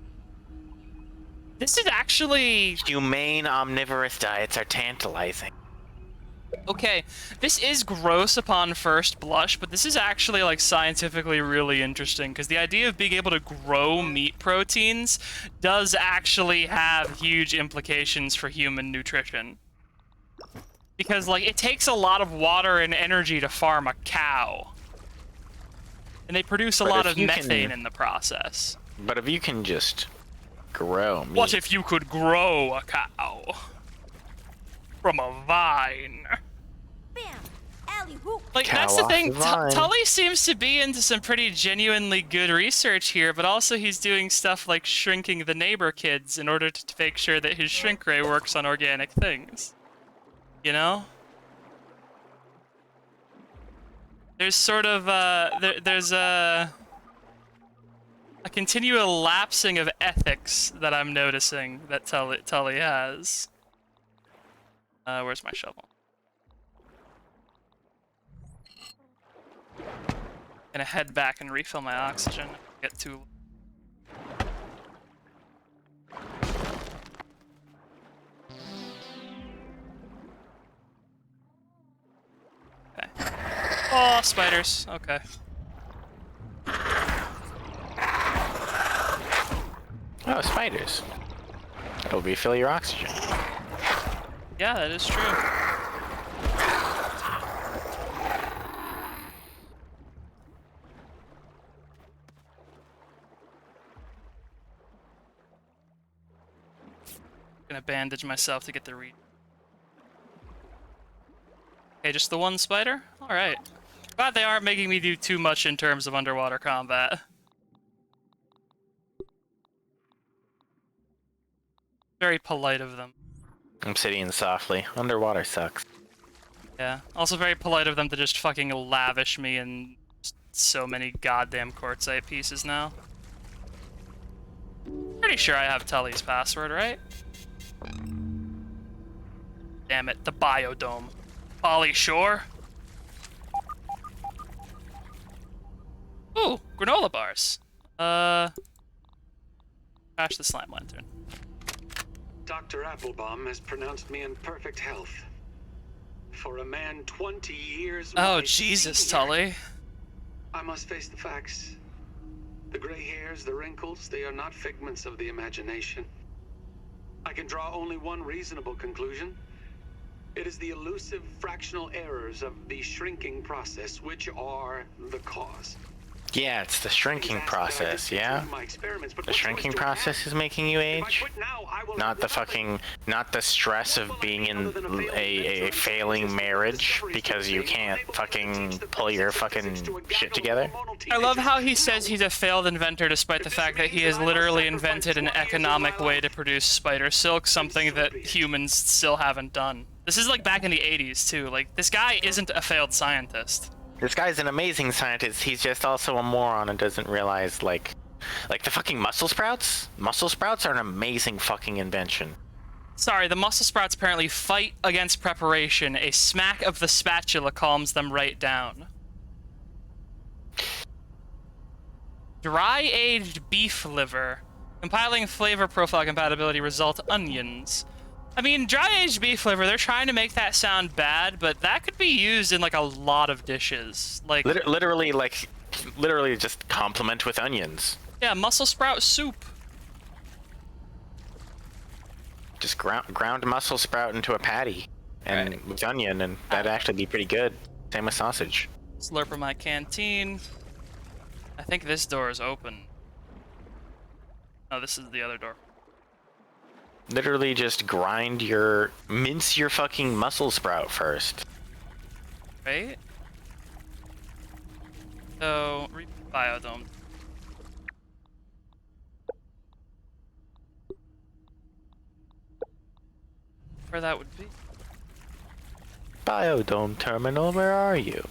This is actually... Humane omnivorous diets are tantalizing. Okay, this is gross upon first blush, but this is actually like scientifically really interesting because the idea of being able to grow meat proteins does actually have huge implications for human nutrition. Because like it takes a lot of water and energy to farm a cow. And they produce a lot of methane in the process. But if you can just grow meat. What if you could grow a cow from a vine? Bam! Alley-whoop! Like, Cow that's the off thing. the vine. Tully seems to be into some pretty genuinely good research here, but also he's doing stuff like shrinking the neighbor kids in order to make sure that his shrink ray works on organic things. You know? There's sort of, there's a continual lapsing of ethics that I'm noticing that Tully has. Where's my shovel? Gonna head back and refill my oxygen. Get too. Okay. Oh, spiders. Okay. Oh, spiders. That'll refill your oxygen. Yeah, that is true. Gonna bandage myself to get the read. Okay, just the one spider? Alright. Glad they aren't making me do too much in terms of underwater combat. Very polite of them. Obsidian softly. Underwater sucks. Yeah. Also very polite of them to just fucking lavish me in so many goddamn quartzite pieces now. Pretty sure I have Tully's password, right? Damn it, the biodome. Polly Shore? Ooh, granola bars. Crash the slime lantern. Dr. Applebaum has pronounced me in perfect health. For a man 20 years Oh, my Jesus, senior, Tully. I must face the facts. The gray hairs, the wrinkles, they are not figments of the imagination. I can draw only one reasonable conclusion. It is the elusive fractional errors of the shrinking process which are the cause. Yeah, it's the shrinking process, yeah? The shrinking process is making you age? Not the stress of being in a failing marriage because you can't fucking pull your fucking shit together? I love how he says he's a failed inventor despite the fact that he has literally invented an economic way to produce spider silk, something that humans still haven't done. This is like back in the 80s too, like this guy isn't a failed scientist. This guy's an amazing scientist, he's just also a moron and doesn't realize, like the fucking mussel sprouts? Mussel sprouts are an amazing fucking invention. Sorry, the mussel sprouts apparently fight against preparation. A smack of the spatula calms them right down. Dry-aged beef liver. Compiling flavor profile compatibility result onions. I mean, dry-aged beef liver, they're trying to make that sound bad, but that could be used in, like, a lot of dishes. Like, literally just complement with onions. Yeah, mussel sprout soup. Just ground mussel sprout into a patty. And with onion, and that'd actually be pretty good. Same with sausage. Slurp of my canteen. I think this door is open. Oh, this is the other door. Literally just mince your fucking mussel sprout first. Right? So, biodome. Where that would be? Biodome terminal, where are you?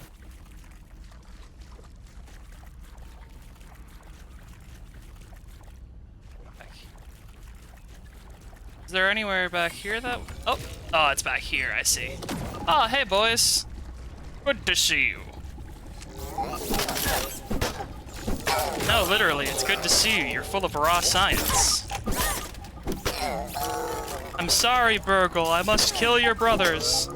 Is there anywhere back here that... Oh, it's back here, I see. Oh, hey, boys. Good to see you. No, literally, it's good to see you. You're full of raw science. I'm sorry, Burgle. I must kill your brothers.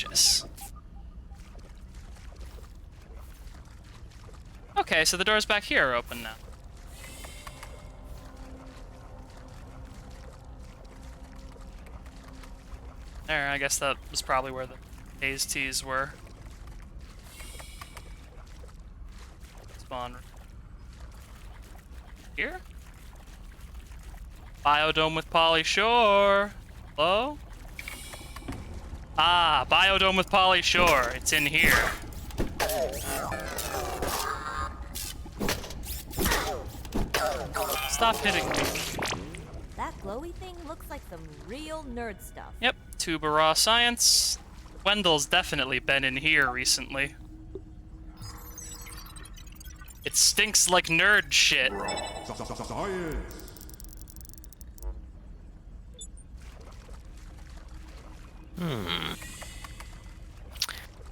delicious. Okay, so the doors back here are open now. There, I guess that was probably where the A's T's were. Spawn. Here? Biodome with Polly Shore. Hello? Ah, Biodome with Polly Shore. It's in here. Stop hitting me. That glowy thing looks like some real nerd stuff. Yep, tuba raw science. Wendell's definitely been in here recently. It stinks like nerd shit.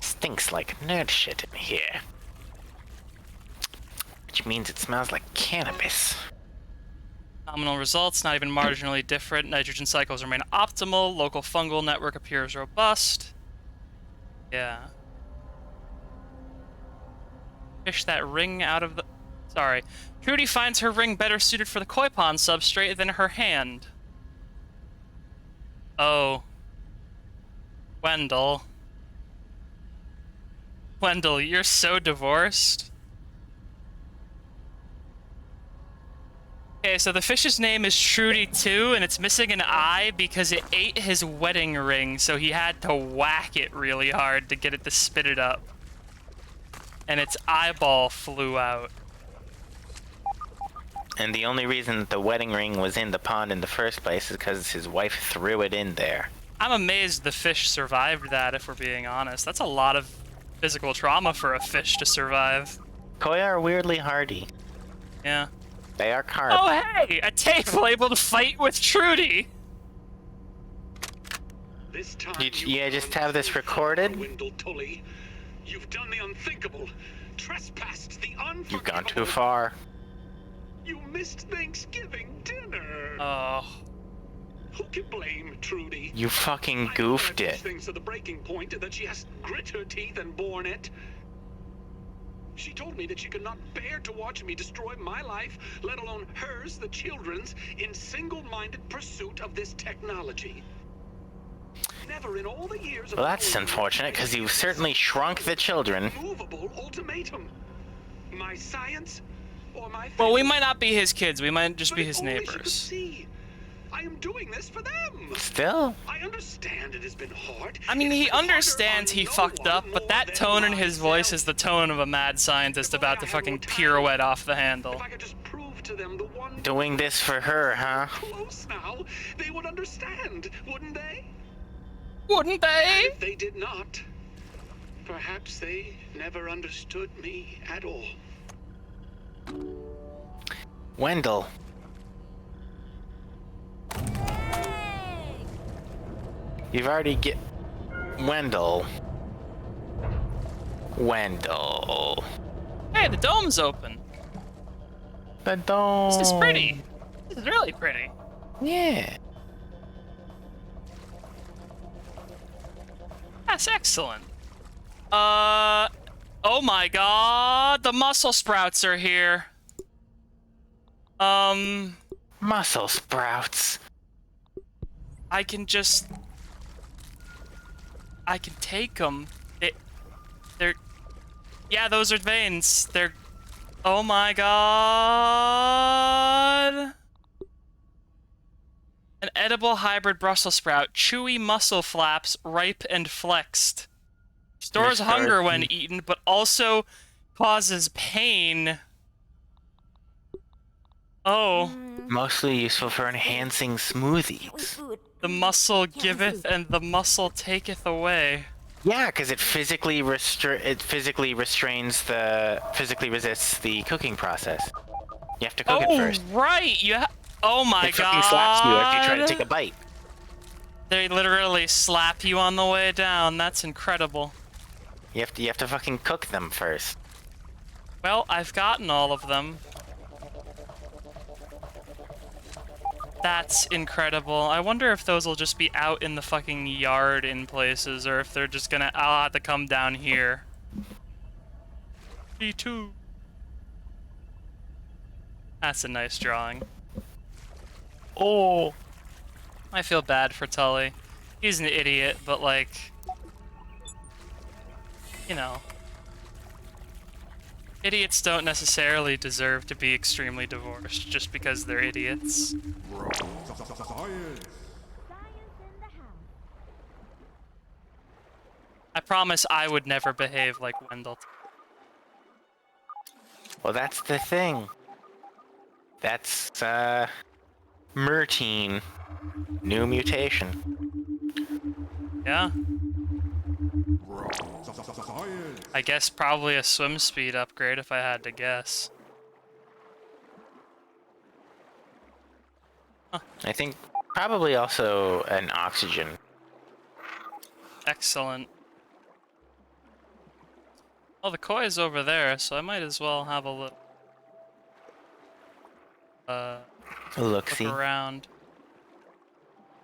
Stinks like nerd shit in here. Which means it smells like cannabis. Nominal results, not even marginally different. Nitrogen cycles remain optimal. Local fungal network appears robust. Yeah. Fish that ring out of the... Sorry. Trudy finds her ring better suited for the koi pond substrate than her hand. Oh. Wendell. Wendell, you're so divorced. Okay, so the fish's name is Trudy too, and it's missing an eye because it ate his wedding ring, so he had to whack it really hard to get it to spit it up. And its eyeball flew out. And the only reason that the wedding ring was in the pond in the first place is because his wife threw it in there. I'm amazed the fish survived that, if we're being honest. That's a lot of physical trauma for a fish to survive. Koi are weirdly hardy. Yeah. They are carp. Oh, hey! A table able to fight with Trudy! This time You just have this recorded? Wendell Tully. You've done the unthinkable. Trespassed the unforgivable. You've gone too far. You missed Thanksgiving dinner. Oh. Who can blame Trudy? You fucking goofed it. Things to the breaking point that she has grit her teeth and borne it. She told me that she could not bear to watch me destroy my life, let alone hers, the children's, in single-minded pursuit of this technology. Never in all the years of... Well, that's unfortunate, because you certainly shrunk the children. ...movable ultimatum. My science or my... Well, we might not be his kids. We might just But be if his only she could neighbors. see. I am doing this for them. Still? I understand it has been hard. I mean, It's he been harder understands on he no fucked one up, but more that than tone in his voice is myself. the tone of a mad scientist about to fucking pirouette off the handle. If I could just prove to them the one Doing this for her, huh? close now, they would understand, wouldn't they? Wouldn't they? If they did not, perhaps they never understood me at all. Wendell. You've already get... Wendell. Wendell. Hey, the dome's open. The dome. This is pretty. This is really pretty. Yeah. That's excellent. Oh my god, the mussel sprouts are here. Muscle sprouts. I can take them. They're... Yeah, those are veins. They're... Oh my god. An edible hybrid Brussels sprout. Chewy muscle flaps, ripe and flexed. Stores hunger when eaten, but also causes pain. Oh. Mostly useful for enhancing smoothies. The muscle giveth and the muscle taketh away. Yeah, because it physically resists the cooking process. You have to cook it first. Right. Oh my It god. fucking slaps you if you try to take a bite. They literally slap you on the way down. That's incredible. You have to fucking cook them first. Well, I've gotten all of them. That's incredible. I wonder if those will just be out in the fucking yard in places, or if they're just gonna... I'll have to come down here. B2. That's a nice drawing. Oh. I feel bad for Tully. He's an idiot, but like... You know. Idiots don't necessarily deserve to be extremely divorced just because they're idiots. I promise I would never behave like Wendell. Well, that's the thing. That's, Mertine. New mutation. Yeah. I guess probably a swim speed upgrade if I had to guess. Huh. I think probably also an oxygen. Excellent. Well, the koi is over there, so I might as well have a little... look Look-see. around.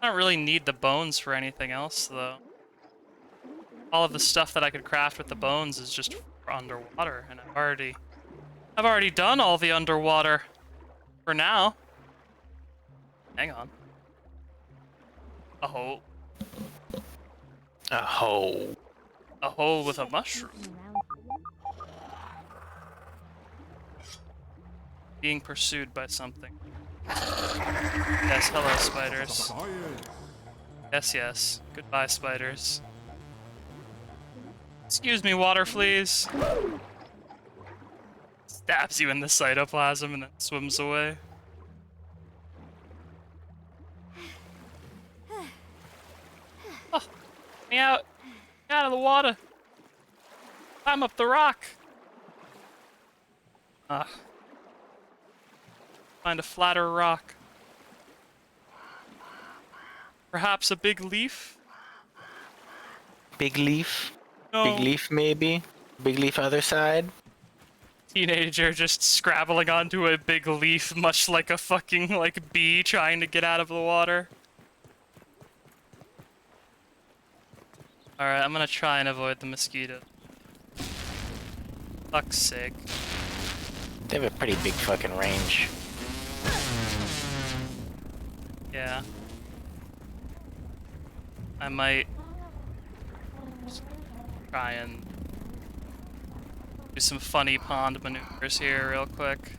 I don't really need the bones for anything else, though. All of the stuff that I could craft with the bones is just for underwater, and I've already done all the underwater for now. Hang on. A hole. A hole. A hole with a mushroom. Being pursued by something. Yes, hello, spiders. Yes, yes. Goodbye, spiders. Excuse me, water fleas. Stabs you in the cytoplasm and then swims away. Oh, get me out. Get out of the water. Climb up the rock. Find a flatter rock. Perhaps a big leaf? Big leaf? No. Big leaf, maybe? Big leaf other side? Teenager just scrabbling onto a big leaf, much like a fucking, like, bee trying to get out of the water. Alright, I'm gonna try and avoid the mosquito. Fuck's sake. They have a pretty big fucking range. Yeah. I might just try and do some funny pond maneuvers here real quick.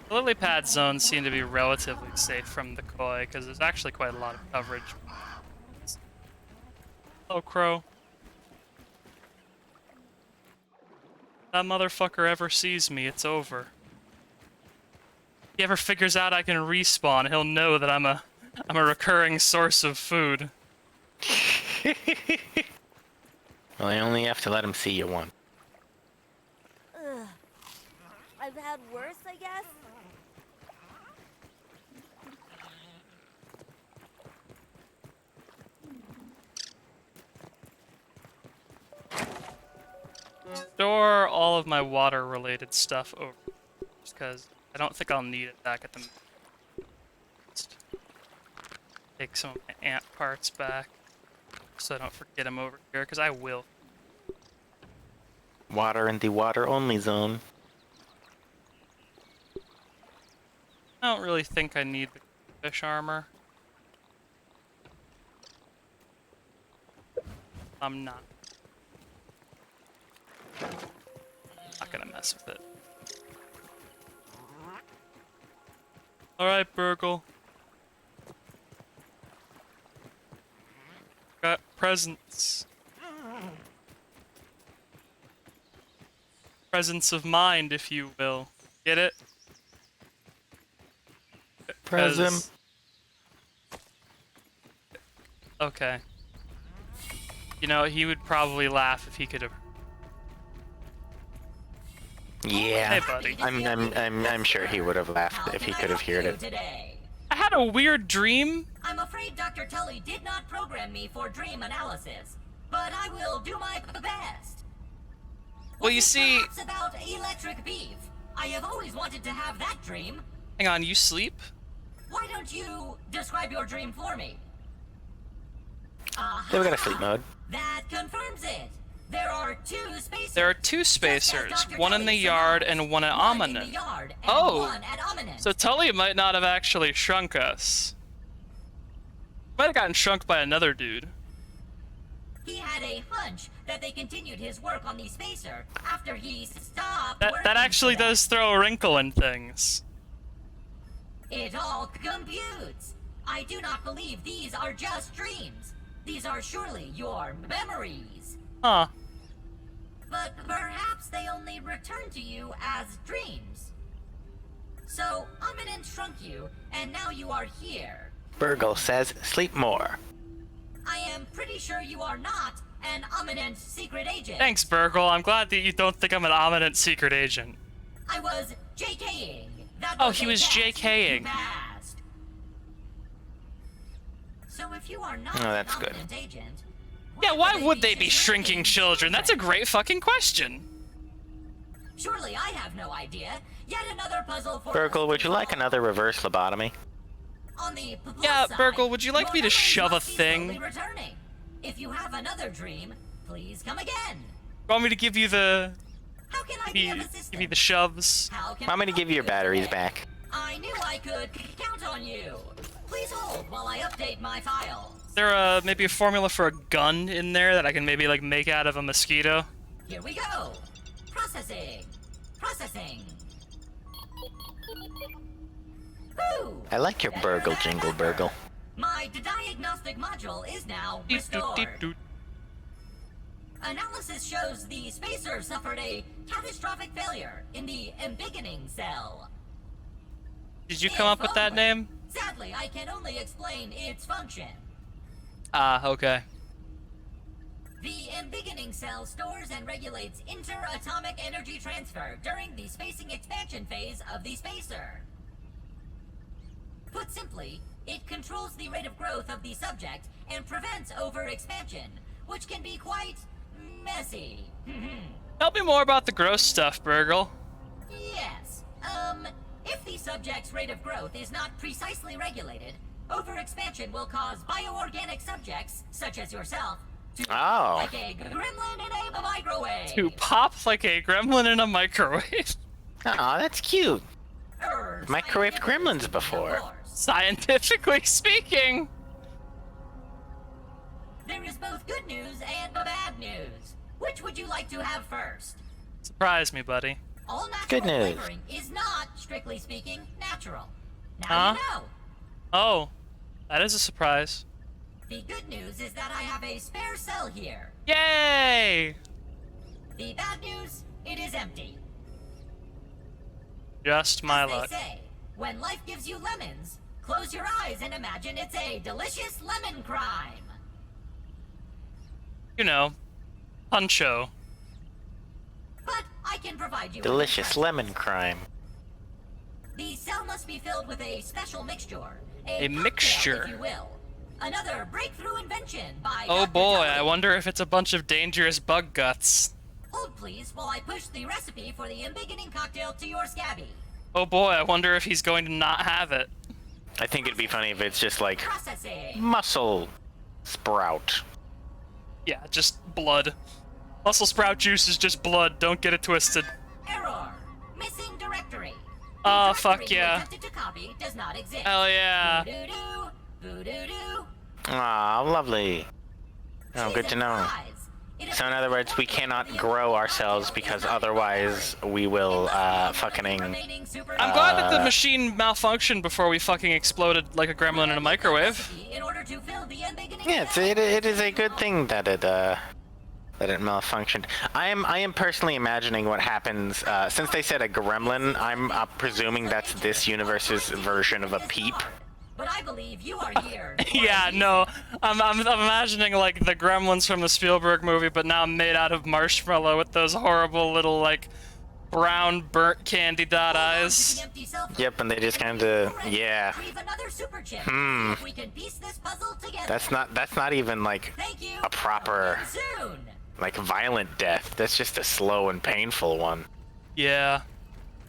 The lily pad zones seem to be relatively safe from the koi because there's actually quite a lot of coverage. Hello, crow. If that motherfucker ever sees me, it's over. If he ever figures out I can respawn, he'll know that I'm a recurring source of food. Well, I only have to let him see you once. Ugh. I've had worse, I guess. Store all of my water-related stuff over, just because I don't think I'll need it back at the... Just take some of my ant parts back, so I don't forget them over here, because I will. Water in the water-only zone. I don't really think I need the fish armor. I'm not. Not gonna mess with it. Alright, Burgle. Got presents. Presence of mind, if you will. Get it? Present. Okay. You know, he would probably laugh if he could have... Yeah. Hey, buddy. I'm sure he would have laughed if he could have heard it. I had a weird dream. I'm afraid Dr. Tully did not program me for dream analysis, but I will do my best. Well, you see... Perhaps about electric beef. I have always wanted to have that dream. Hang on, you sleep? Why don't you describe your dream for me? Then we got a sleep mode. That confirms it. There are two spacers. There are two spacers, one in the yard and one at One in the Ominen. yard and Oh, one at Ominen. so Tully might not have actually shrunk us. Might have gotten shrunk by another dude. He had a hunch that they continued his work on the spacer after he stopped That working actually for them. does throw a wrinkle in things. It all computes. I do not believe these are just dreams. These are surely your memories. Huh. But perhaps they only return to you as dreams. So, Ominen shrunk you, and now you are here. Burgle says, sleep more. I am pretty sure you are not an Ominen secret agent. Thanks, Burgle. I'm glad that you don't think I'm an ominous secret agent. I was JKing. That Oh, was he a was test JKing. you passed. So if you are not Oh, that's an good. Ominen agent, Yeah, why would they be shrinking children? That's a great fucking question. Surely I have no idea. Yet another puzzle for Burgle, us would to you like solve. another reverse lobotomy? On the plus Yeah, side, Burgle, would you like your me to memories shove a must be thing? slowly returning. If you have another dream, please come again. Want me to give you the How can I be of assistance? give you the shoves? How can Want me I to give help you your batteries today? back? I knew I could count on you. Please hold while I update my files. Is there maybe a formula for a gun in there that I can maybe like make out of a mosquito? Here we go. Processing. Processing. Woo! I like your burgle jingle burgle. My diagnostic module is now Doot, doot, restored. doot, doot. Analysis shows the spacer suffered a catastrophic failure in the embiggening cell. Did you come up with that name? Sadly, I can only explain its function. Ah, okay. The embiggening cell stores and regulates interatomic energy transfer during the spacing expansion phase of the spacer. Put simply, it controls the rate of growth of the subject and prevents overexpansion, which can be quite messy. Tell me more about the gross stuff, Burgle. Yes. If the subject's rate of growth is not precisely regulated, overexpansion will cause bioorganic subjects, such as yourself, to Oh. like a gremlin in a microwave. To pop like a gremlin in a microwave. Aw, that's cute. Microwave Microwaved gremlins before. Scientifically speaking. There is both good news and bad news. Which would you like to have first? Surprise me, buddy. All natural Good news. flavoring is not, strictly speaking, natural. Now Huh? you know. Oh, that is a surprise. The good news is that I have a spare cell here. Yay! The bad news, it is empty. Just my As luck. they say, when life gives you lemons, close your eyes and imagine it's a delicious lemon crime. You know, Puncho. But I can provide you with Delicious instructions. lemon crime. The cell must be filled with a special mixture. A cocktail, mixture. if you will. Another breakthrough invention by Oh Dr. boy, Tully. I wonder if it's a bunch of dangerous bug guts. Hold please while I push the recipe for the embiggening cocktail to your scabby. Oh boy, I wonder if he's going to not have it. I think it'd be funny if it's just like Processing. muscle sprout. Yeah, just blood. Muscle sprout juice is just blood, don't get it twisted. Error. Missing directory. Oh, The fuck directory you yeah. attempted to copy does not exist. Hell yeah. Boo-doo-doo. Boo-doo-doo. Aw, lovely. Oh, good Cheese to and know. fries. It So in other words, we appears cannot the grow embiggening ourselves cocktail because is not otherwise we will, fucking... remaining super- I'm glad that the machine malfunctioned before we fucking exploded like a gremlin in a microwave. In order to fill the embiggening Yeah, cell. it is a good thing that it malfunctioned. I am personally imagining what happens, since they said a gremlin, I'm presuming that's this universe's version of a peep. But I believe you are here. Yeah, no, I'm imagining like the gremlins from the Spielberg movie, but now made out of marshmallow with those horrible little like brown burnt candy dot eyes. Yep, and they just kinda, yeah. Hmm. We can piece this puzzle together. That's not even like Thank you. a proper, Soon. like, violent death. That's just a slow and painful one. Yeah.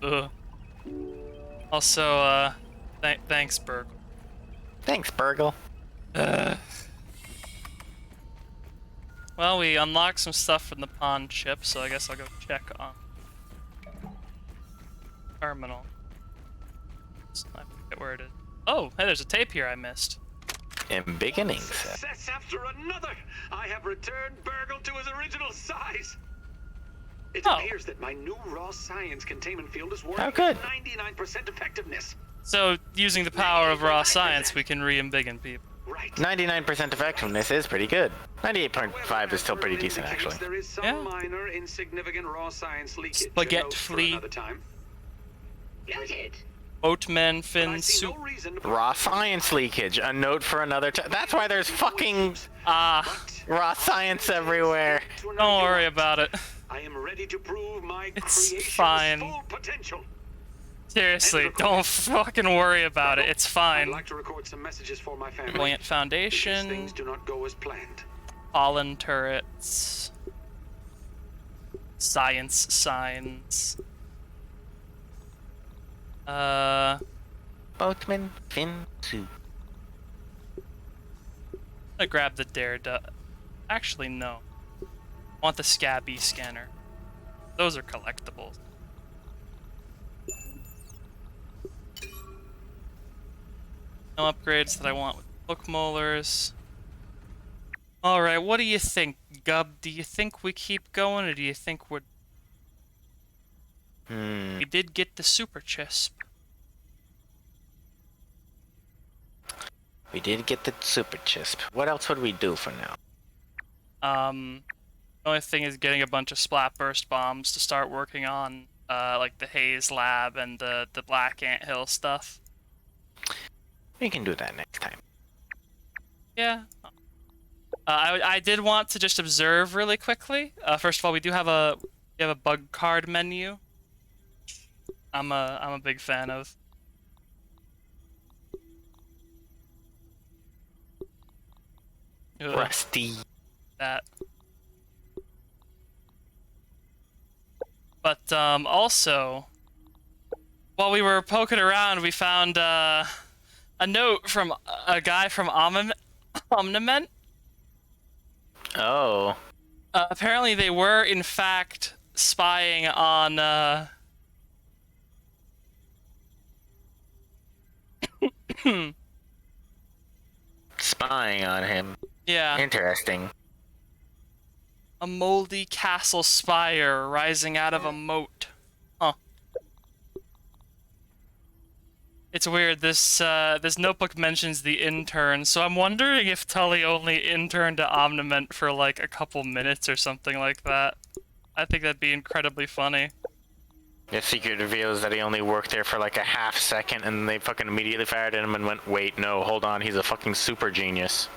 Ugh. Also, thanks, Berg. Thanks, Burgle. Well, we unlocked some stuff from the pawn chip, so I guess I'll go check on terminal. I forget where it is. Oh, hey, there's a tape here I missed. In beginnings. Success after another! I have returned Burgle to his original size! It appears that my new raw science containment field is working How good? at 99% effectiveness. So, using the power of raw science, we can re-embiggen people. Right. 99% effectiveness is pretty good. 98.5 is still pretty decent, actually. There is some Yeah. minor insignificant raw science leakage. Spaghetti A note for flea. another time. Noted. Oatman But I fin see soup. no reason to Raw science leakage. A note for another time. That's why there's fucking Ah, raw science everywhere. don't worry about it. I am ready to prove my It's creation's fine. full potential. Seriously, don't fucking worry about it. It's I'd fine. like to record some messages for my family. Buoyant In case foundation, things do not go as planned. pollen turrets, science signs. Boatman fin soup. I grab the Daredevil. Actually, no. I want the Scabby scanner. Those are collectibles. No upgrades that I want with book molars. Alright, what do you think, Gub? Do you think we keep going, or do you think we're... We did get the super chisp. We did get the super chisp. What else would we do for now? The only thing is getting a bunch of splat burst bombs to start working on, like the Haze Lab and the Black Ant Hill stuff. We can do that next time. Yeah. I did want to just observe really quickly. First of all, we have a bug card menu. I'm a big fan of. Ugh, Rusty. that. But also, while we were poking around, we found a note from a guy from Omniment. Oh. Apparently, they were in fact spying on. Spying on him. Yeah, Interesting. a moldy castle spire rising out of a moat. Huh. It's weird. This notebook mentions the intern, so I'm wondering if Tully only interned at Omniment for like a couple minutes or something like that. I think that'd be incredibly funny. The secret reveals that he only worked there for like a half second, and they fucking immediately fired him and went, wait, no, hold on, he's a fucking super genius.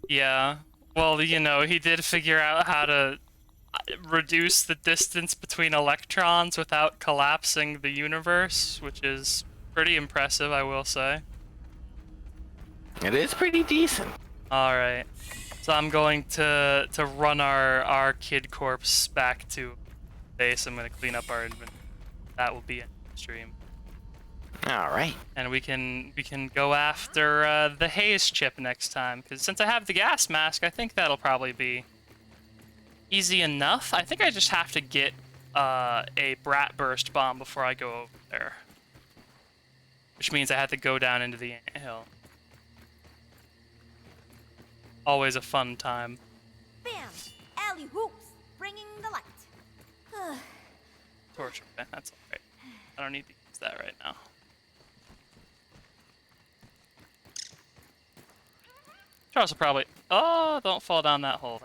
Yeah. Well, you know, he did figure out how to reduce the distance between electrons without collapsing the universe, which is pretty impressive, I will say. It is pretty decent. Alright. So I'm going to run our kid corpse back to base. I'm going to clean up our inventory. That will be in stream. Alright. And we can go after the haze chip next time, because since I have the gas mask, I think that'll probably be easy enough. I think I just have to get a brat burst bomb before I go over there, which means I have to go down into the anthill. Always a fun time. Bam! Alley hoops, bringing the light. Torture. That's alright. I don't need to use that right now. Should also probably... Oh, don't fall down that hole.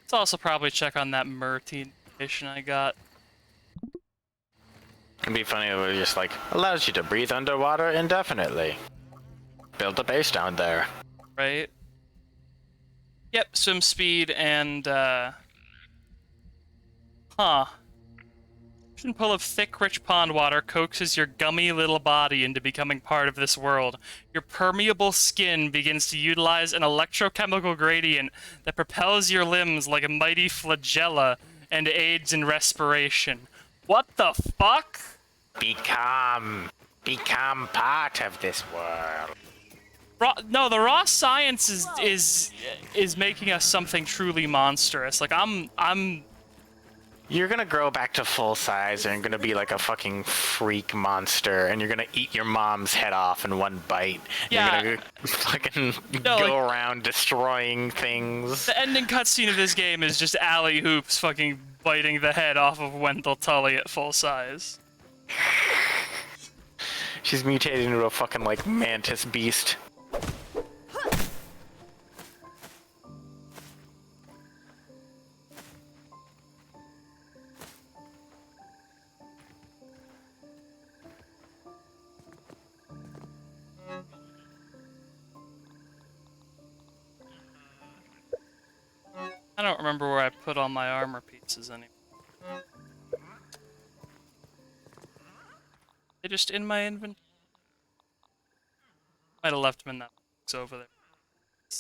Let's also probably check on that Murty mission I got. It'd be funny if it was just like, allows you to breathe underwater indefinitely. Build a base down there. Right? Yep, swim speed and, Huh. Push and pull of thick, rich pond water coaxes your gummy little body into becoming part of this world. Your permeable skin begins to utilize an electrochemical gradient that propels your limbs like a mighty flagella and aids in respiration. What the fuck? Become part of this world. No, the raw science is making us something truly monstrous. Like I'm You're gonna grow back to full size and you're gonna be like a fucking freak monster and you're gonna eat your mom's head off in one bite. Yeah. You're gonna fucking No, go like- around destroying things. the ending cutscene of this game is just Alley Hoops fucking biting the head off of Wendell Tully at full size. She's mutated into a fucking like mantis beast. I don't remember where I put all my armor pieces anymore. They just in my inventory. Might have left them in that box over there.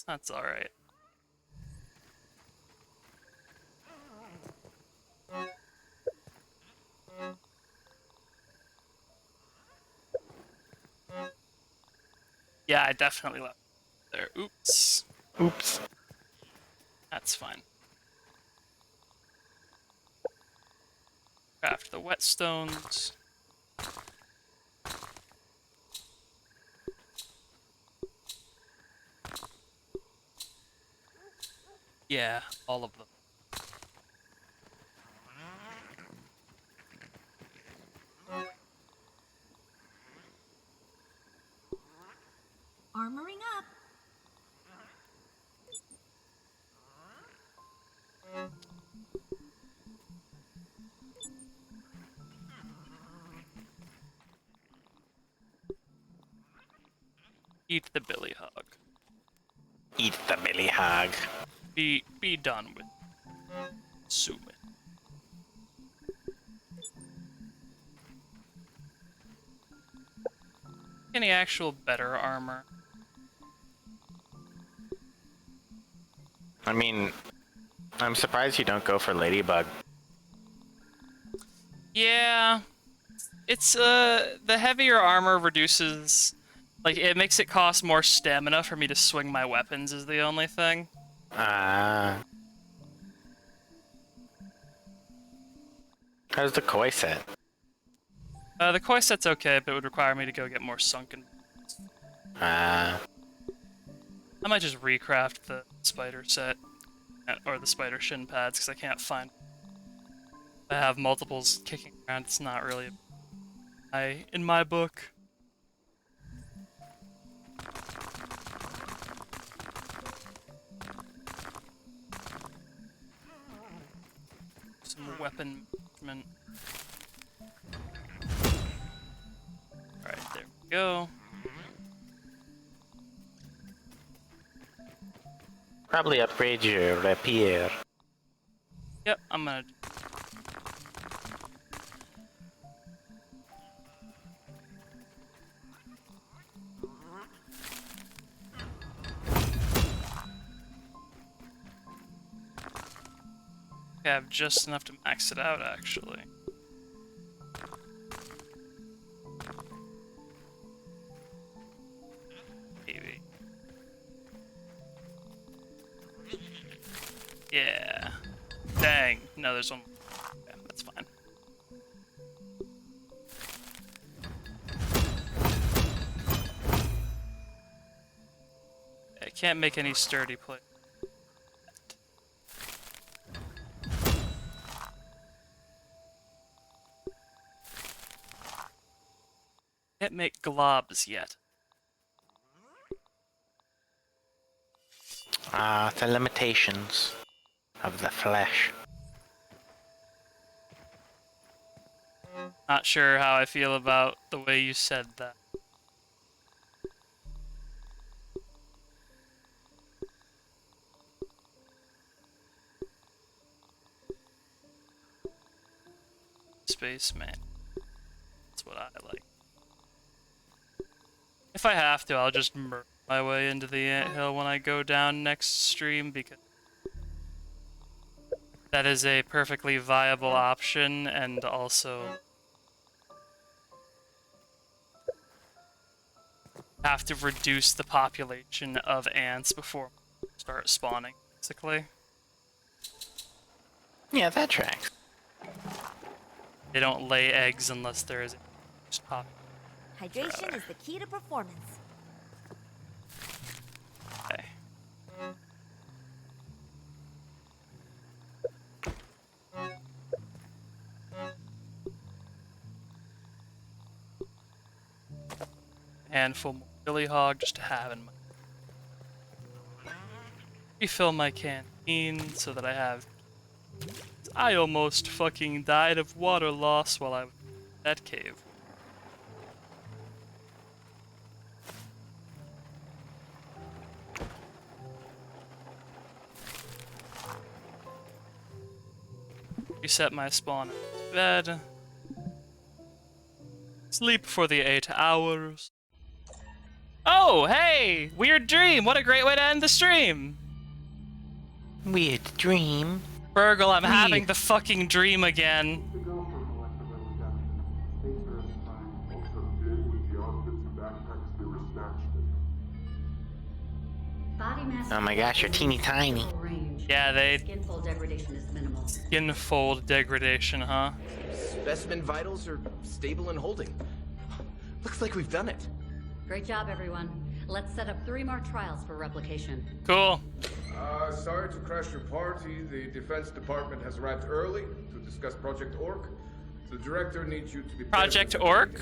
That's alright. Yeah, I definitely left it there. Oops. Oops. That's fine. Craft the whetstones. Yeah, all of them. Armoring up. Eat the billy hog. Eat the Billy Hog. Be done with. Sue it. Any actual better armor? I mean, I'm surprised you don't go for Ladybug. Yeah. It's the heavier armor reduces, like, it makes it cost more stamina for me to swing my weapons is the only thing. How's the koi set? The koi set's okay, but it would require me to go get more sunken. I might just recraft the spider set, or the spider shin pads, because I can't find. I have multiples kicking around. It's not really in my book. Some weapon management. Alright, there we go. Probably upgrade your rapier. Yep, I'm gonna. Okay, I have just enough to max it out, actually. Maybe. Yeah. Dang. No, there's one. Okay, that's fine. I can't make any sturdy play. Can't make globs yet. The limitations of the flesh. Not sure how I feel about the way you said that. Spaceman. That's what I like. If I have to, I'll just murder my way into the anthill when I go down next stream, because That is a perfectly viable option, and also have to reduce the population of ants before they start spawning, basically. Yeah, that tracks. They don't lay eggs unless there is a population. Hydration is the key to performance. Okay. Handful more Billy Hog just to have in my... Refill my canteen so that I have... I almost fucking died of water loss while I was in that cave. Reset my spawn in bed. Sleep for the 8 hours. Oh, hey! Weird dream! What a great way to end the stream! Weird dream. Burgle, I'm having the fucking dream again. Oh my gosh, you're teeny tiny. Yeah, they... Skinfold degradation is minimal. Skinfold degradation, huh? Specimen vitals are stable and holding. Looks like we've done it. Great job, everyone. Let's set up 3 more trials for replication. Cool. Sorry to crash your party. The Defense Department has arrived early to discuss Project Orc. The director needs you to be Project present. Orc?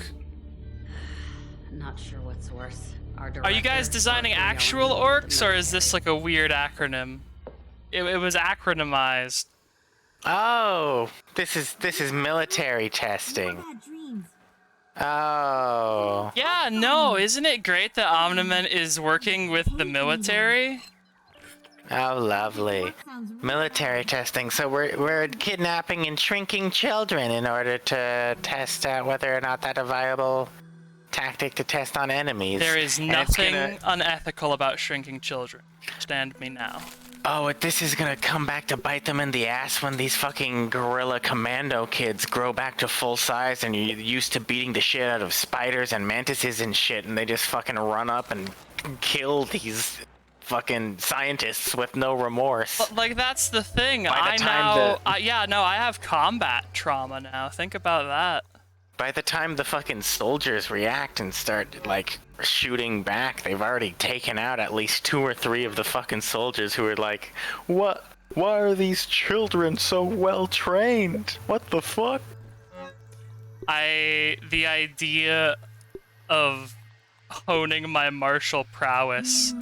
Not sure what's worse. Are you guys designing actual orcs, or is this like a weird acronym? It was acronymized. Oh, this is military testing. Bad dreams. Oh. Yeah, no, isn't it great that Omniment is working with the military? Oh, lovely. Military testing. So we're kidnapping and shrinking children in order to test out whether or not that's a viable tactic to test on enemies. There is And it's nothing unethical about shrinking children. Understand me now. Oh, this is gonna come back to bite them in the ass when these fucking guerrilla commando kids grow back to full size and you're used to beating the shit out of spiders and mantises and shit, and they just fucking run up and kill these fucking scientists with no remorse. But, like, that's the thing. By the time I have combat trauma now. Think about that. By the time the fucking soldiers react and start, like, shooting back, they've already taken out at least 2 or 3 of the fucking soldiers who are like, what? Why are these children so well trained? What the fuck? The idea of honing my martial prowess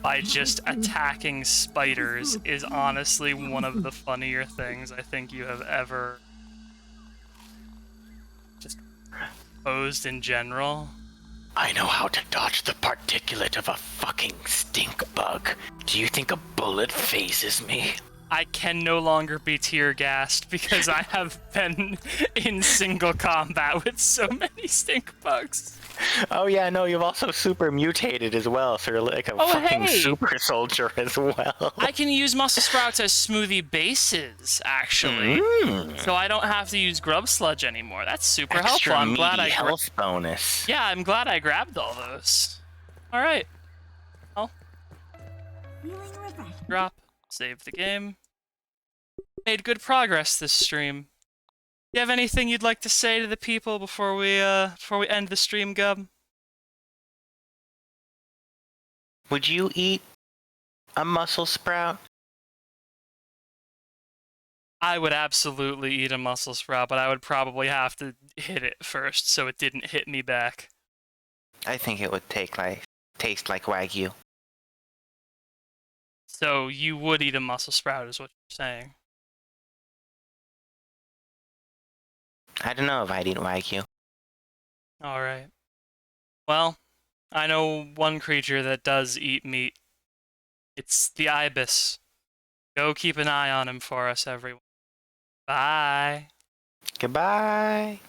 by just attacking spiders is honestly one of the funnier things I think you have ever just posed in general. I know how to dodge the particulate of a fucking stink bug. Do you think a bullet phases me? I can no longer be tear gassed because I have been in single combat with so many stink bugs. Oh yeah, no, you've also super mutated as well, so you're like a fucking hey! super soldier as well. I can use muscle sprouts as smoothie bases, actually. So I don't have to use grub sludge anymore. That's super Extra helpful. I'm glad meaty I health bonus. Yeah, I'm glad I grabbed all those. All right. Well, Feeling refreshed. drop, save the game. Made good progress this stream. Do you have anything you'd like to say to the people before we end the stream, Gub? Would you eat a mussel sprout? I would absolutely eat a mussel sprout, but I would probably have to hit it first so it didn't hit me back. I think it would taste like Wagyu. So you would eat a mussel sprout is what you're saying. I don't know if I'd eat Wagyu. Alright. Well, I know one creature that does eat meat. It's the ibis. Go keep an eye on him for us, everyone. Bye. Goodbye.